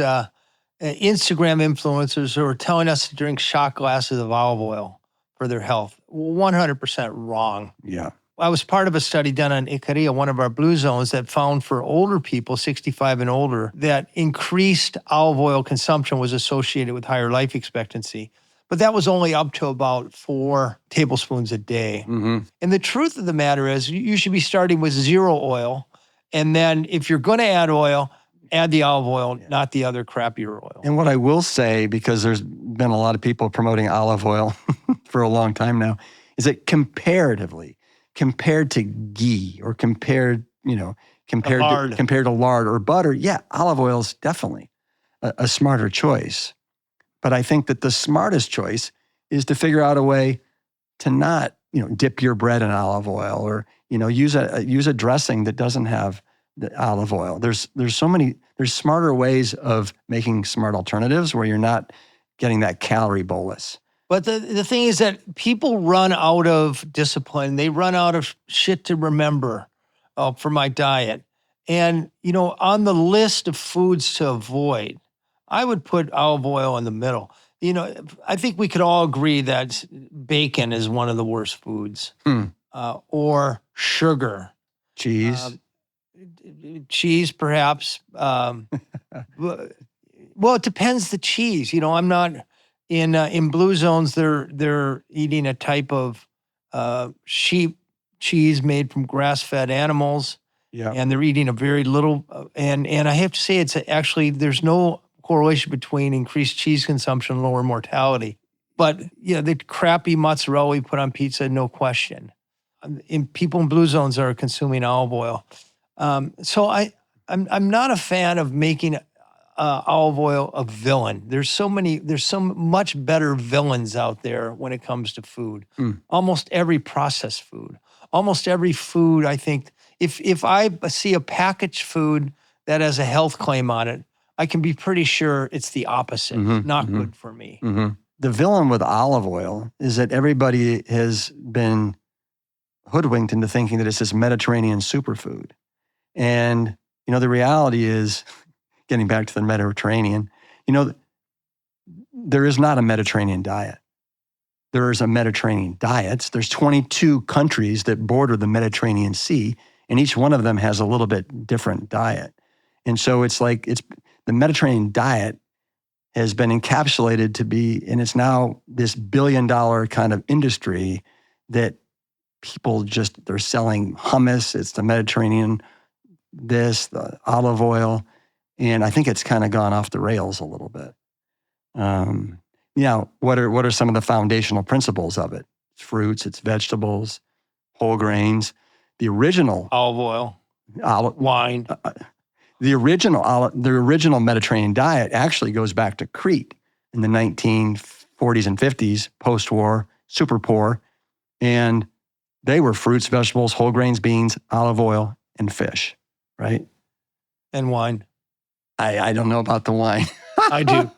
Instagram influencers who are telling us to drink shot glasses of olive oil for their health, 100% wrong. Yeah. I was part of a study done on Icaria, one of our blue zones, that found for older people, 65 and older, that increased olive oil consumption was associated with higher life expectancy. But that was only up to about 4 tablespoons a day. Mm-hmm. And the truth of the matter is you should be starting with 0 oil. And then if you're going to add oil, add the olive oil, not the other crappier oil. And what I will say, because there's been a lot of people promoting olive oil for a long time now, is that compared to ghee or compared to lard or butter, olive oil is definitely a smarter choice. But I think that the smartest choice is to figure out a way to not, dip your bread in olive oil or, use a dressing that doesn't have the olive oil. There's smarter ways of making smart alternatives where you're not getting that calorie bolus. But the thing is that people run out of discipline. They run out of shit to remember for my diet. And, on the list of foods to avoid, I would put olive oil in the middle. I think we could all agree that bacon is one of the worst foods. Or sugar. Cheese. Cheese, perhaps. Well, it depends the cheese. I'm not... In blue zones, they're eating a type of sheep cheese made from grass-fed animals, and they're eating a very little. And I have to say, it's actually there's no correlation between increased cheese consumption and lower mortality. But the crappy mozzarella we put on pizza, no question. People in blue zones are consuming olive oil, so I'm not a fan of making olive oil a villain. There's so much better villains out there when it comes to food. Almost every processed food, almost every food, I think, if I see a packaged food that has a health claim on it, I can be pretty sure it's the opposite, not good for me. Mm-hmm. The villain with olive oil is that everybody has been hoodwinked into thinking that it's this Mediterranean superfood. And, the reality is, getting back to the Mediterranean, there is not a Mediterranean diet. There is a Mediterranean diet. There's 22 countries that border the Mediterranean Sea, and each one of them has a little bit different diet. And so the Mediterranean diet has been encapsulated to be, and it's now this $1 billion kind of industry that people they're selling hummus, it's the Mediterranean, the olive oil, and I think it's kind of gone off the rails a little bit. What are some of the foundational principles of it? It's fruits, it's vegetables, whole grains. The original olive oil, wine. The original Mediterranean diet actually goes back to Crete in the 1940s and 50s, post-war, super poor, and they were fruits, vegetables, whole grains, beans, olive oil, and fish, right? And wine. I don't know about the wine. I do.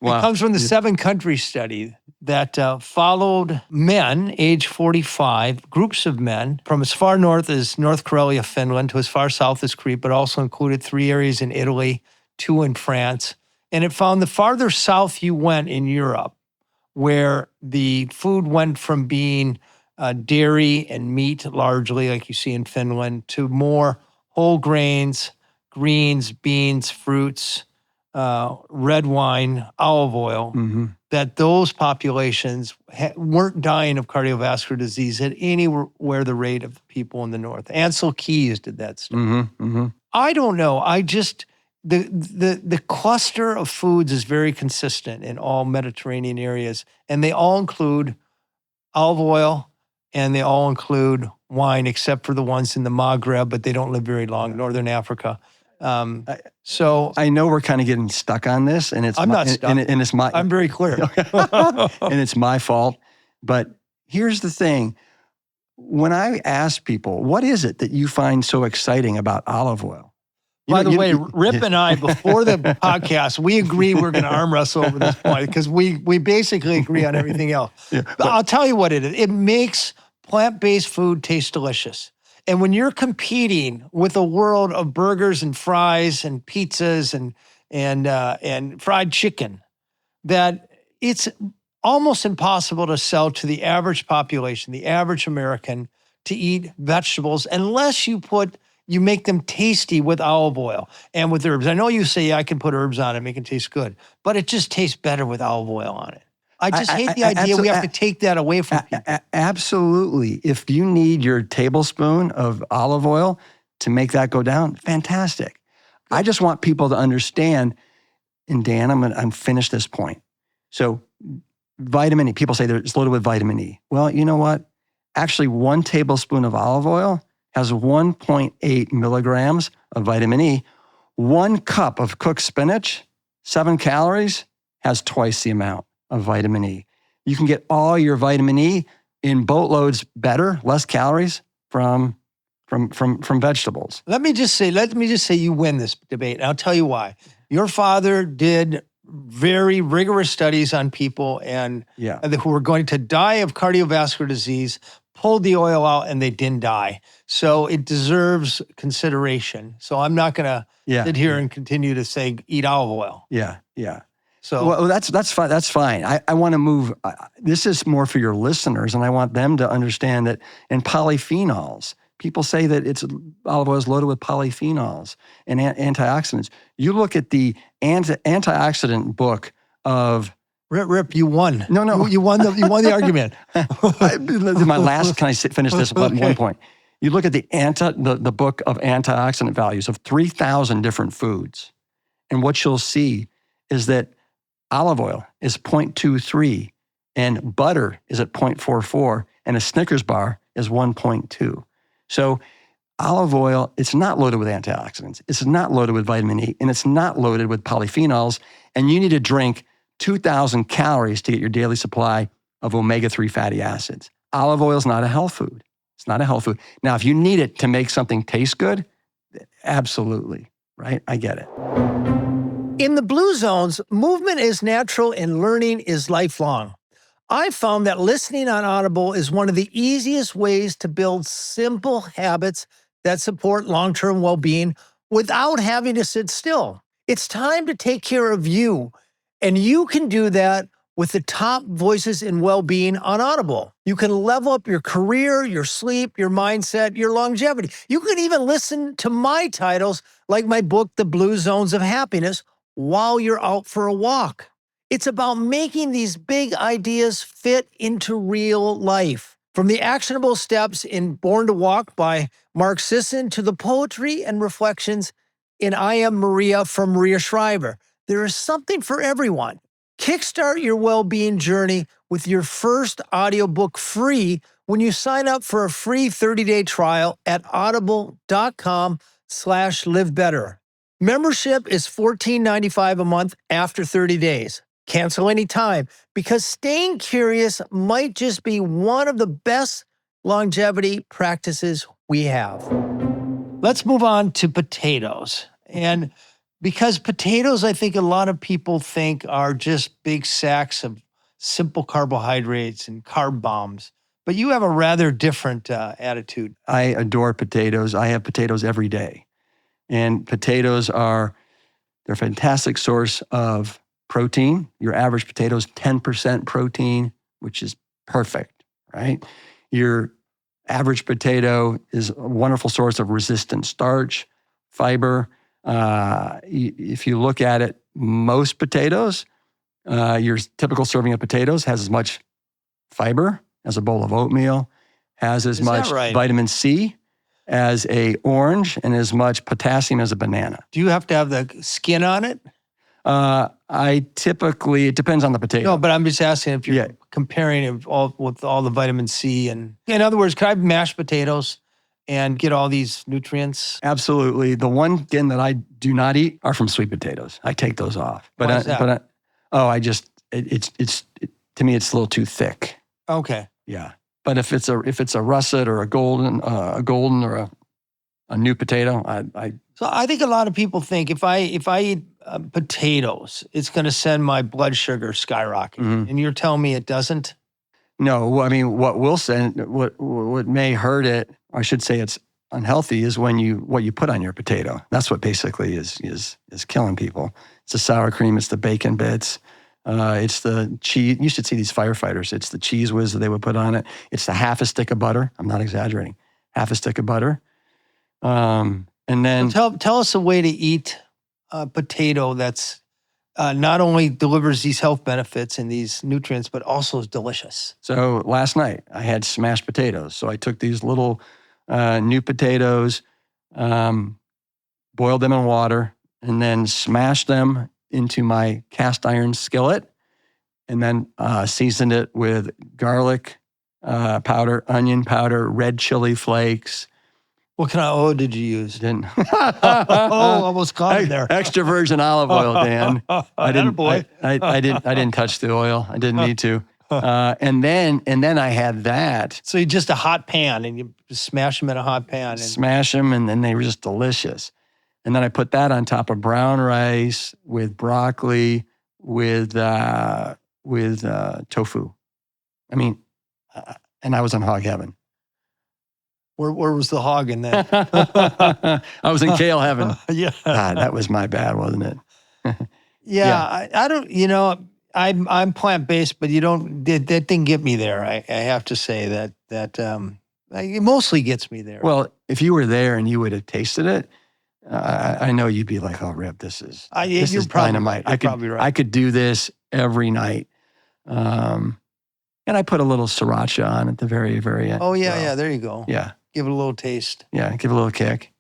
It comes from the 7 country study that followed men age 45, groups of men from as far north as North Karelia, Finland, to as far south as Crete, but also included 3 areas in Italy, 2 in France. And it found the farther south you went in Europe, where the food went from being dairy and meat largely, like you see in Finland, to more whole grains, greens, beans, fruits, red wine, olive oil, that those populations weren't dying of cardiovascular disease at anywhere the rate of the people in the north. Ansel Keys did that stuff. I don't know. I just, the cluster of foods is very consistent in all Mediterranean areas, and they all include olive oil, and they all include wine, except for the ones in the Maghreb, but they don't live very long, Northern Africa. So I know we're kind of getting stuck on this, and I'm not stuck. And it's my. I'm very clear. And it's my fault. But here's the thing. When I ask people, what is it that you find so exciting about olive oil? By the way, Rip and I, before the podcast, we agreed we're going to arm wrestle over this point because we basically agree on everything else. But I'll tell you what it is. It makes plant-based food taste delicious. And when you're competing with a world of burgers and fries and pizzas and fried chicken, that it's almost impossible to sell to the average population, the average American, to eat vegetables unless you make them tasty with olive oil and with herbs. I know you say I can put herbs on it, make it taste good, but it just tastes better with olive oil on it. I just hate the idea we have to take that away from people. Absolutely. If you need your tablespoon of olive oil to make that go down, fantastic. Good. I just want people to understand, and Dan, I'm finished this point. So vitamin E, people say that it's loaded with vitamin E. Well, you know what? Actually, 1 tablespoon of olive oil has 1.8 milligrams of vitamin E. 1 cup of cooked spinach, 7 calories, has twice the amount of vitamin E. You can get all your vitamin E in boatloads better, less calories from vegetables. Let me just say you win this debate, and I'll tell you why. Your father did very rigorous studies on people who were going to die of cardiovascular disease, pulled the oil out, and they didn't die. So it deserves consideration. So I'm not going to sit here and continue to say eat olive oil. Yeah. So that's fine. That's fine. I want to move. This is more for your listeners, and I want them to understand that. And polyphenols. People say that olive oil is loaded with polyphenols and antioxidants. You look at the antioxidant book of Rip, you won. No, you won the argument. My last. Can I finish this at one point? You look at the book of antioxidant values of 3,000 different foods, and what you'll see is that olive oil is 0.23, and butter is at 0.44, and a Snickers bar is 1.2. So olive oil, it's not loaded with antioxidants, it's not loaded with vitamin E, and it's not loaded with polyphenols, and you need to drink 2,000 calories to get your daily supply of omega-3 fatty acids. Olive oil is not a health food. It's not a health food. Now, if you need it to make something taste good, absolutely, right? I get it. In the Blue Zones, movement is natural and learning is lifelong. I've found that listening on Audible is one of the easiest ways to build simple habits that support long-term well-being without having to sit still. It's time to take care of you, and you can do that with the top voices in well-being on Audible. You can level up your career, your sleep, your mindset, your longevity. You can even listen to my titles like my book, The Blue Zones of Happiness, while you're out for a walk. It's about making these big ideas fit into real life. From the actionable steps in Born to Walk by Mark Sisson to the poetry and reflections in I Am Maria from Maria Shriver, there is something for everyone. Kickstart your well-being journey with your first audiobook free when you sign up for a free 30-day trial at audible.com/livebetter. Membership is $14.95 a month after 30 days. Cancel anytime, because staying curious might just be one of the best longevity practices we have. Let's move on to potatoes. And because potatoes, I think a lot of people think are just big sacks of simple carbohydrates and carb bombs. But you have a rather different attitude. I adore potatoes. I have potatoes every day. And potatoes they're a fantastic source of protein. Your average potato is 10% protein, which is perfect, right? Your average potato is a wonderful source of resistant starch, fiber. If you look at it, most potatoes, your typical serving of potatoes has as much fiber as a bowl of oatmeal, has as much vitamin C as a orange, and as much potassium as a banana. Do you have to have the skin on it? It depends on the potato. No, but I'm just asking if you're comparing it with all the vitamin C. And in other words, could I have mashed potatoes and get all these nutrients? Absolutely. The one skin that I do not eat are from sweet potatoes. I take those off. Why is that? To me, it's a little too thick. Okay. Yeah. But if it's a russet or a golden or a new potato, So I think a lot of people think if I eat potatoes, it's going to send my blood sugar skyrocketing. Mm-hmm. And you're telling me it doesn't? No, I mean, what may hurt it, or I should say it's unhealthy, is what you put on your potato. That's what basically is killing people. It's the sour cream, it's the bacon bits, it's the cheese. You should see these firefighters. It's the cheese whiz that they would put on it. It's the half a stick of butter. I'm not exaggerating. Half a stick of butter. And then tell us a way to eat a potato that's not only delivers these health benefits and these nutrients, but also is delicious. So last night I had smashed potatoes. So I took these little new potatoes, boiled them in water, and then smashed them into my cast iron skillet, and then seasoned it with garlic powder, onion powder, red chili flakes. What kind of oil did you use? Didn't. Almost caught it there. Extra virgin olive oil, Dan. I didn't. Attaboy. I didn't touch the oil. I didn't need to. And then I had that. So you just a hot pan, and you just smash them in a hot pan. Smash them, and then they were just delicious. And then I put that on top of brown rice with broccoli, with tofu. I mean, and I was in hog heaven. Where was the hog in that? I was in kale heaven. Yeah. God, that was my bad, wasn't it? Yeah. I don't, I'm plant-based, but that didn't get me there. I have to say that it mostly gets me there. Well, if you were there and you would have tasted it, I know you'd be like, "Oh, Rip, this is dynamite. You're probably right. I could do this every night." And I put a little sriracha on at the very, very end. Oh yeah, there you go. Yeah, give it a little taste. Yeah, give it a little kick.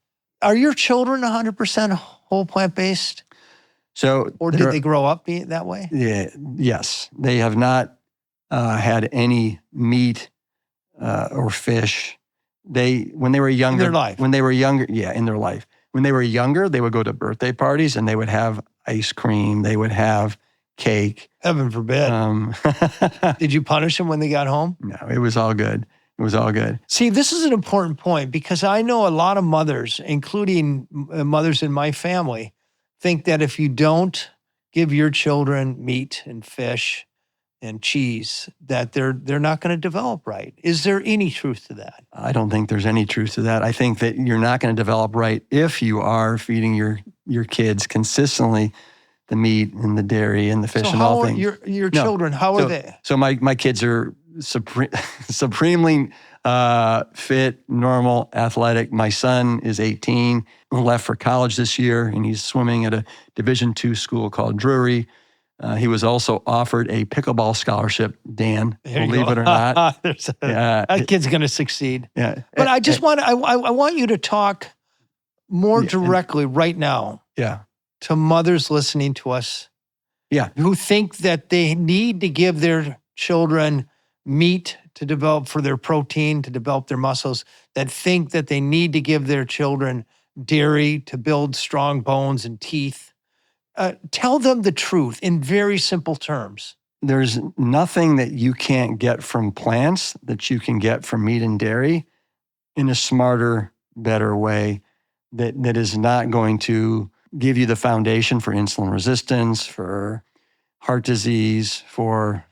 Are your children 100% whole plant-based? Or did they grow up being that way? Yeah. Yes, they have not had any meat or fish. When they were younger, in their life. in their life. When they were younger, they would go to birthday parties and they would have ice cream. They would have cake. Heaven forbid. Did you punish them when they got home? No, it was all good. It was all good. See, this is an important point because I know a lot of mothers, including mothers in my family, think that if you don't give your children meat and fish and cheese, that they're not going to develop right. Is there any truth to that? I don't think there's any truth to that. I think that you're not going to develop right if you are feeding your kids consistently the meat and the dairy and the fish and all things. Your children, how are they? So my kids are supremely fit, normal, athletic. My son is 18, left for college this year, and he's swimming at a Division II school called Drury. He was also offered a pickleball scholarship, Dan, believe it or not. That kid's going to succeed. Yeah. But I just I want you to talk more directly right now to mothers listening to us who think that they need to give their children meat to develop for their protein, to develop their muscles, that think that they need to give their children dairy to build strong bones and teeth. Tell them the truth in very simple terms. There's nothing that you can't get from plants that you can get from meat and dairy in a smarter, better way that is not going to give you the foundation for insulin resistance, for heart disease, for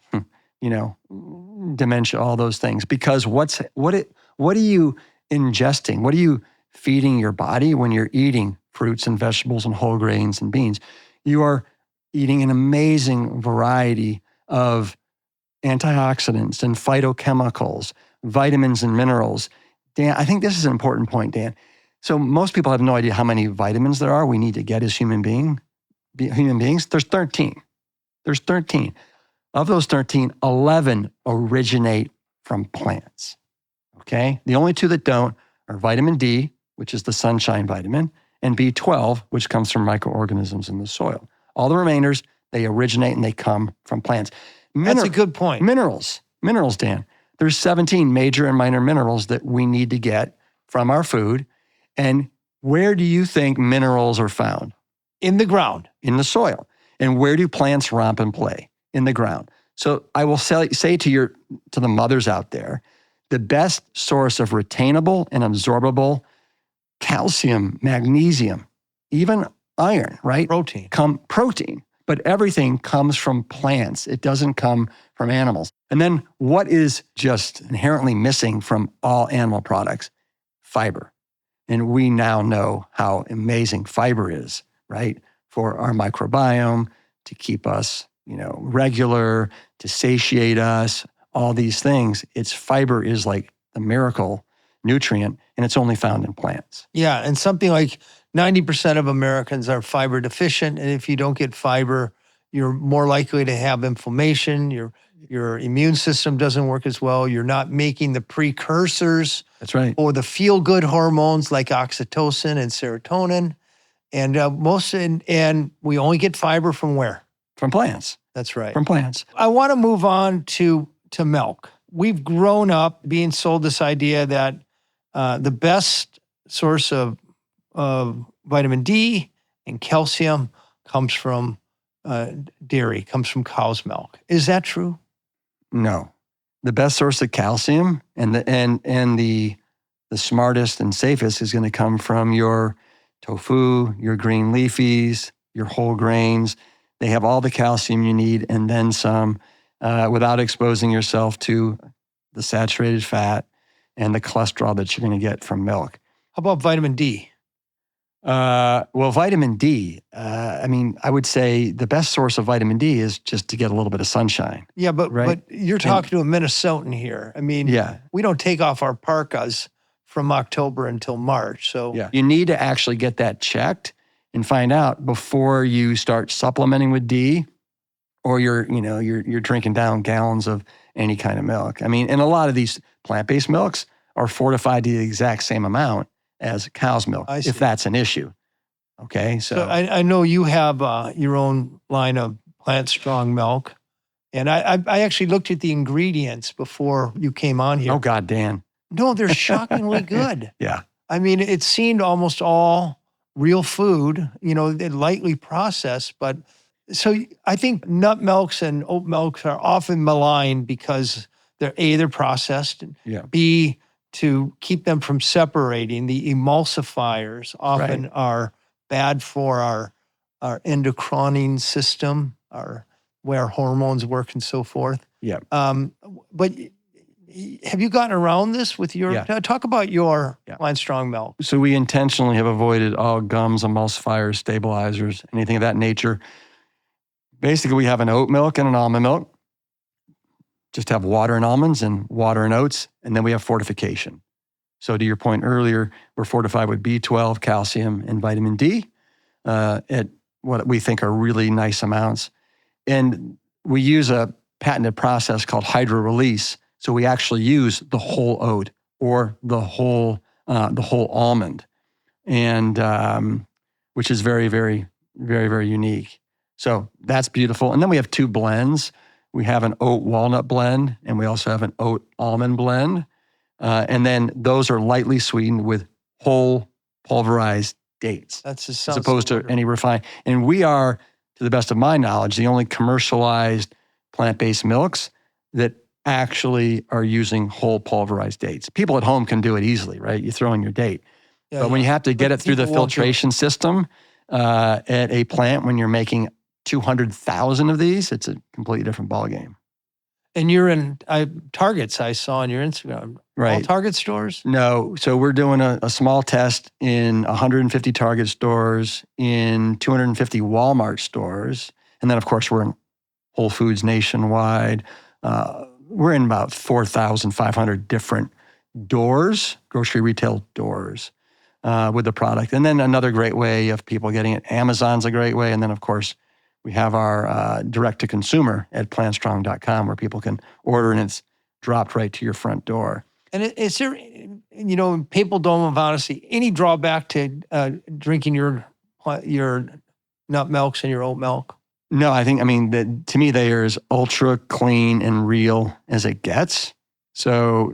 dementia, all those things. Because what are you ingesting? What are you feeding your body when you're eating fruits and vegetables and whole grains and beans? You are eating an amazing variety of antioxidants and phytochemicals, vitamins and minerals. Dan, I think this is an important point, Dan. So most people have no idea how many vitamins there are we need to get as human beings. There's 13. There's 13. Of those 13, 11 originate from plants, okay? The only two that don't are vitamin D, which is the sunshine vitamin, and B12, which comes from microorganisms in the soil. All the remainders, they originate and they come from plants. That's a good point. Minerals, Dan. There's 17 major and minor minerals that we need to get from our food. And where do you think minerals are found? In the ground. In the soil. And where do plants romp and play? In the ground. So I will say to the mothers out there, the best source of retainable and absorbable calcium, magnesium, even iron, right? Protein. But everything comes from plants. It doesn't come from animals. And then what is just inherently missing from all animal products? Fiber. And we now know how amazing fiber is, right? For our microbiome, to keep us, regular, to satiate us, all these things. Fiber is like the miracle nutrient, and it's only found in plants. Yeah, and something like 90% of Americans are fiber deficient, and if you don't get fiber, you're more likely to have inflammation. Your immune system doesn't work as well. You're not making the precursors. That's right. Or the feel-good hormones like oxytocin and serotonin, and we only get fiber from where? From plants. That's right. From plants. I want to move on to milk. We've grown up being sold this idea that the best source of vitamin D and calcium comes from dairy, comes from cow's milk. Is that true? No. The best source of calcium and the smartest and safest is going to come from your tofu, your green leafies, your whole grains. They have all the calcium you need and then some, without exposing yourself to the saturated fat and the cholesterol that you're going to get from milk. How about vitamin D? Well, vitamin D, I would say the best source of vitamin D is just to get a little bit of sunshine. Yeah, but right? but you're talking to a Minnesotan here. We don't take off our parkas from October until March. So you need to actually get that checked and find out before you start supplementing with D, or you're drinking down gallons of any kind of milk. And a lot of these plant-based milks are fortified to the exact same amount as cow's milk, if that's an issue. Okay, so I know you have your own line of PlantStrong milk, and I actually looked at the ingredients before you came on here. Oh God, Dan. No, they're shockingly good. Yeah. It seemed almost all real food, they're lightly processed, but so I think nut milks and oat milks are often maligned because they're processed, and B, to keep them from separating. The emulsifiers often are bad for our endocrine system, where hormones work and so forth. Yeah. But have you gotten around this with your, talk about your PlantStrong milk. So we intentionally have avoided all gums, emulsifiers, stabilizers, anything of that nature. Basically, we have an oat milk and an almond milk. just have water and almonds and water and oats, and then we have fortification. So to your point earlier, we're fortified with B12, calcium, and vitamin D at what we think are really nice amounts. And we use a patented process called hydro-release. So we actually use the whole oat or the whole almond, and which is very, very, very, very unique. So that's beautiful. And then we have 2 blends. We have an oat walnut blend, and we also have an oat almond blend. And then those are lightly sweetened with whole pulverized dates, as opposed to any refined. And we are, to the best of my knowledge, the only commercialized plant-based milks that actually are using whole pulverized dates. People at home can do it easily, right? You throw in your date. Yeah, but when you have to get it through the filtration system at a plant, when you're making 200,000 of these, it's a completely different ballgame. And you're in Targets, I saw on your Instagram. Right. All Target stores? No. So we're doing a small test in 150 Target stores, in 250 Walmart stores. And then, of course, we're in Whole Foods nationwide. We're in about 4,500 different doors, grocery retail doors, with the product. And then another great way of people getting it, Amazon's a great way. And then, of course, we have our direct-to-consumer at PlantStrong.com where people can order and it's dropped right to your front door. And is there, papal dome of honesty, any drawback to drinking your nut milks and your oat milk? No, to me, they are as ultra clean and real as it gets. So,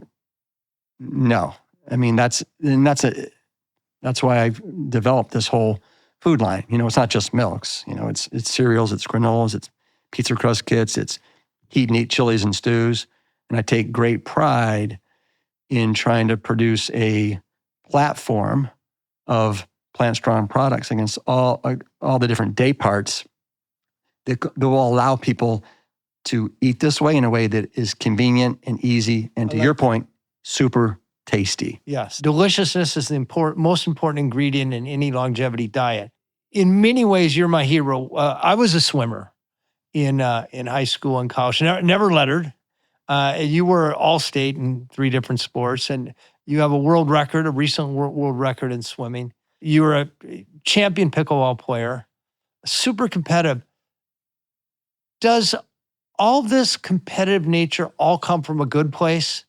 no. That's why I've developed this whole food line. It's not just milks. It's cereals, it's granolas, it's pizza crust kits, it's heat and eat chilies and stews. And I take great pride in trying to produce a platform of PlantStrong products against all the different day parts that will allow people to eat this way in a way that is convenient and easy, and to your point, super tasty. Yes, deliciousness is the most important ingredient in any longevity diet. In many ways, you're my hero. I was a swimmer in high school and college. Never lettered. You were all-state in 3 different sports, and you have a world record, a recent world record in swimming. You were a champion pickleball player, super competitive. Does all this competitive nature all come from a good place?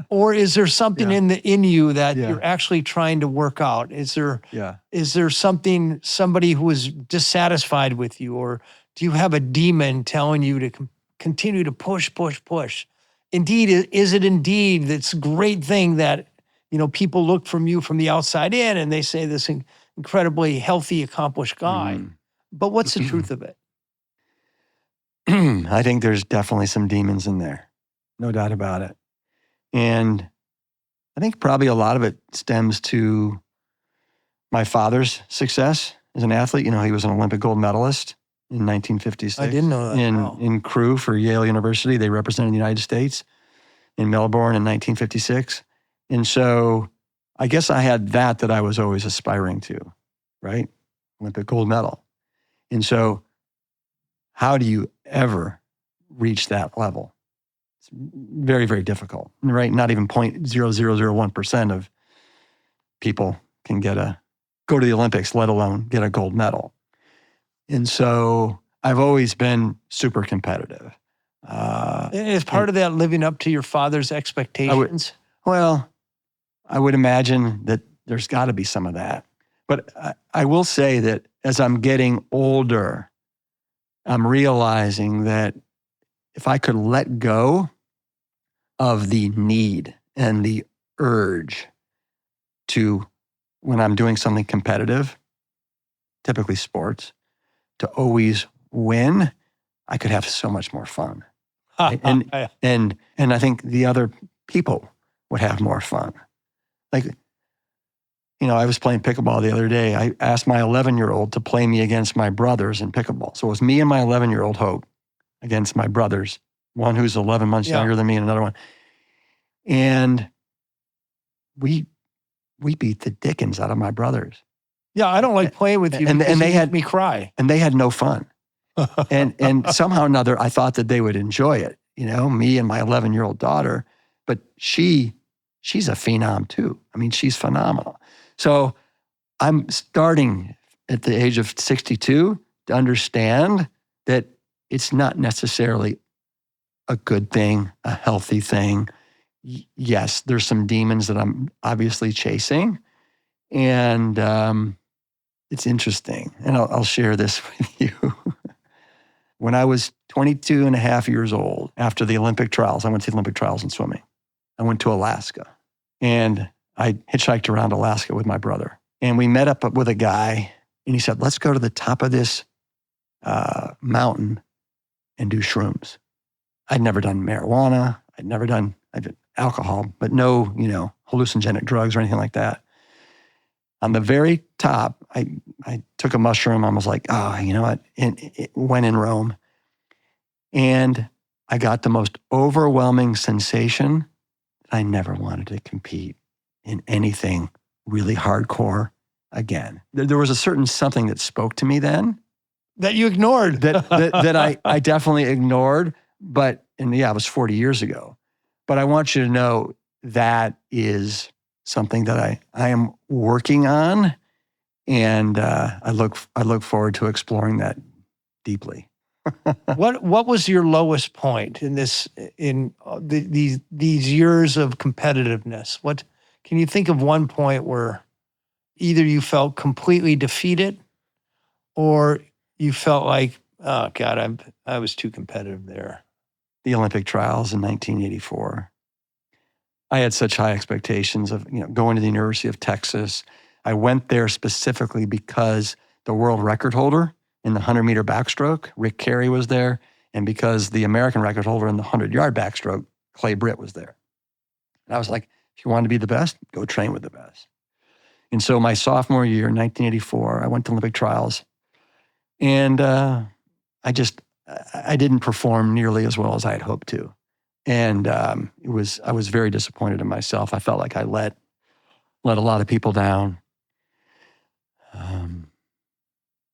Or is there something in you that you're actually trying to work out? Is there somebody who is dissatisfied with you, or do you have a demon telling you to continue to push? Indeed, is it indeed this great thing that, people look from you from the outside in and they say this incredibly healthy, accomplished guy. But what's the truth of it? I think there's definitely some demons in there. No doubt about it. And I think probably a lot of it stems to my father's success as an athlete. He was an Olympic gold medalist in 1956. I didn't know that. In crew for Yale University. They represented the United States in Melbourne in 1956. And so I guess I had that I was always aspiring to, right? Olympic gold medal. And so how do you ever reach that level? It's very, very difficult, right? Not even 0.0001% of people can go to the Olympics, let alone get a gold medal. And so I've always been super competitive. Is part of that living up to your father's expectations? I would imagine that there's got to be some of that. But I will say that as I'm getting older, I'm realizing that if I could let go of the need and the urge to, when I'm doing something competitive, typically sports, to always win, I could have so much more fun. And I think the other people would have more fun. Like, I was playing pickleball the other day. I asked my 11-year-old to play me against my brothers in pickleball. So it was me and my 11-year-old Hope against my brothers, one who's 11 months younger than me and another one. And we beat the dickens out of my brothers. Yeah, I don't like playing with you and they made me cry. And they had no fun. and somehow or another, I thought that they would enjoy it. me and my 11-year-old daughter, but she's a phenom too. I mean, she's phenomenal. So I'm starting at the age of 62 to understand that it's not necessarily a good thing, a healthy thing. Yes, there's some demons that I'm obviously chasing. And it's interesting. And I'll share this with you. When I was 22 and a half years old, after the Olympic trials, I went to the Olympic trials in swimming. I went to Alaska. And I hitchhiked around Alaska with my brother. And we met up with a guy, and he said, let's go to the top of this mountain and do shrooms. I'd never done marijuana. I'd done alcohol, but no, hallucinogenic drugs or anything like that. On the very top, I took a mushroom. I was like, oh, you know what? And it went in Rome. And I got the most overwhelming sensation that I never wanted to compete in anything really hardcore again. There was a certain something that spoke to me then. That you ignored. that I definitely ignored. It was 40 years ago. But I want you to know that is something that I am working on. And I look forward to exploring that deeply. What was your lowest point in these years of competitiveness? What can you think of one point where either you felt completely defeated or you felt like, oh God, I was too competitive there? The Olympic trials in 1984. I had such high expectations of going to the University of Texas. I went there specifically because the world record holder in the 100-meter backstroke, Rick Carey, was there, and because the American record holder in the 100-yard backstroke, Clay Britt, was there. And I was like, if you want to be the best, go train with the best. And so my sophomore year, 1984, I went to Olympic trials, and I didn't perform nearly as well as I had hoped to. And I was very disappointed in myself. I felt like I let a lot of people down.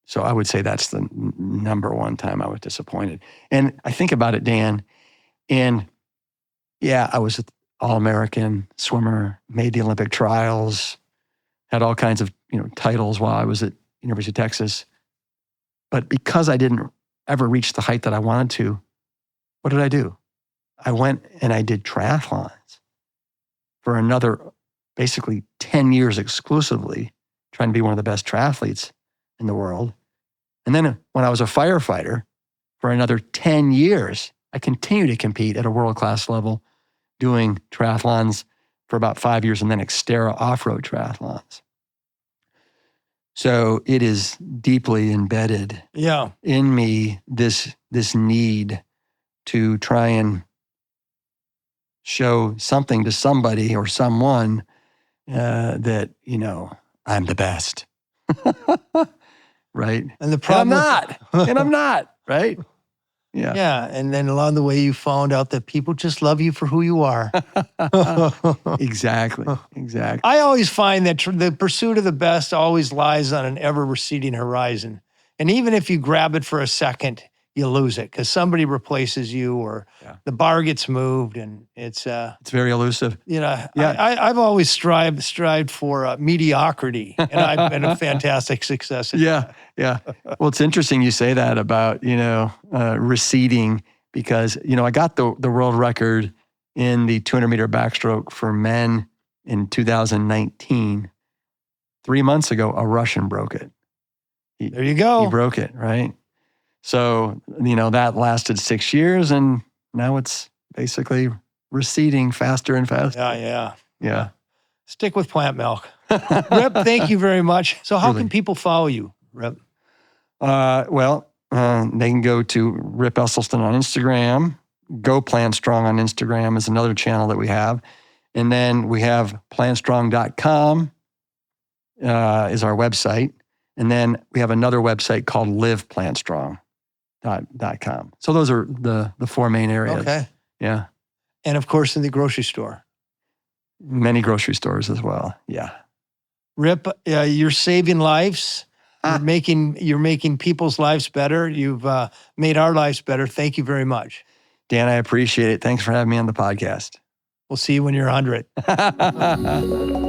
So I would say that's the number one time I was disappointed. And I think about it, Dan, and yeah, I was an All-American swimmer, made the Olympic trials, had all kinds of titles while I was at University of Texas. But because I didn't ever reach the height that I wanted to, what did I do? I went and I did triathlons for another basically 10 years exclusively, trying to be one of the best triathletes in the world. And then when I was a firefighter for another 10 years, I continued to compete at a world-class level, doing triathlons for about 5 years and then Xterra off-road triathlons. So it is deeply embedded in me, this need to try and show something to somebody or someone that, I'm the best. Right? And the problem, I'm not, right? Yeah. Yeah. And then along the way, you found out that people just love you for who you are. Exactly. I always find that the pursuit of the best always lies on an ever receding horizon. And even if you grab it for a second, you lose it because somebody replaces you or the bar gets moved, and it's very elusive. I've always strived for mediocrity, and I've been a fantastic success at that. Yeah. Well, it's interesting you say that about receding because I got the world record in the 200-meter backstroke for men in 2019. 3 months ago, a Russian broke it. There you go. He broke it, right? So, that lasted 6 years, and now it's basically receding faster and faster. Yeah. Stick with plant milk. Rip, thank you very much. So how can people follow you, Rip? They can go to Rip Esselstyn on Instagram. Go PlantStrong on Instagram is another channel that we have. And then we have PlantStrong.com is our website. And then we have another website called LivePlantStrong.com. So those are the four main areas. Okay. Yeah. And of course, in the grocery store. Many grocery stores as well. Yeah. Rip, you're saving lives. You're making people's lives better. You've made our lives better. Thank you very much. Dan, I appreciate it. Thanks for having me on the podcast. We'll see you when you're 100.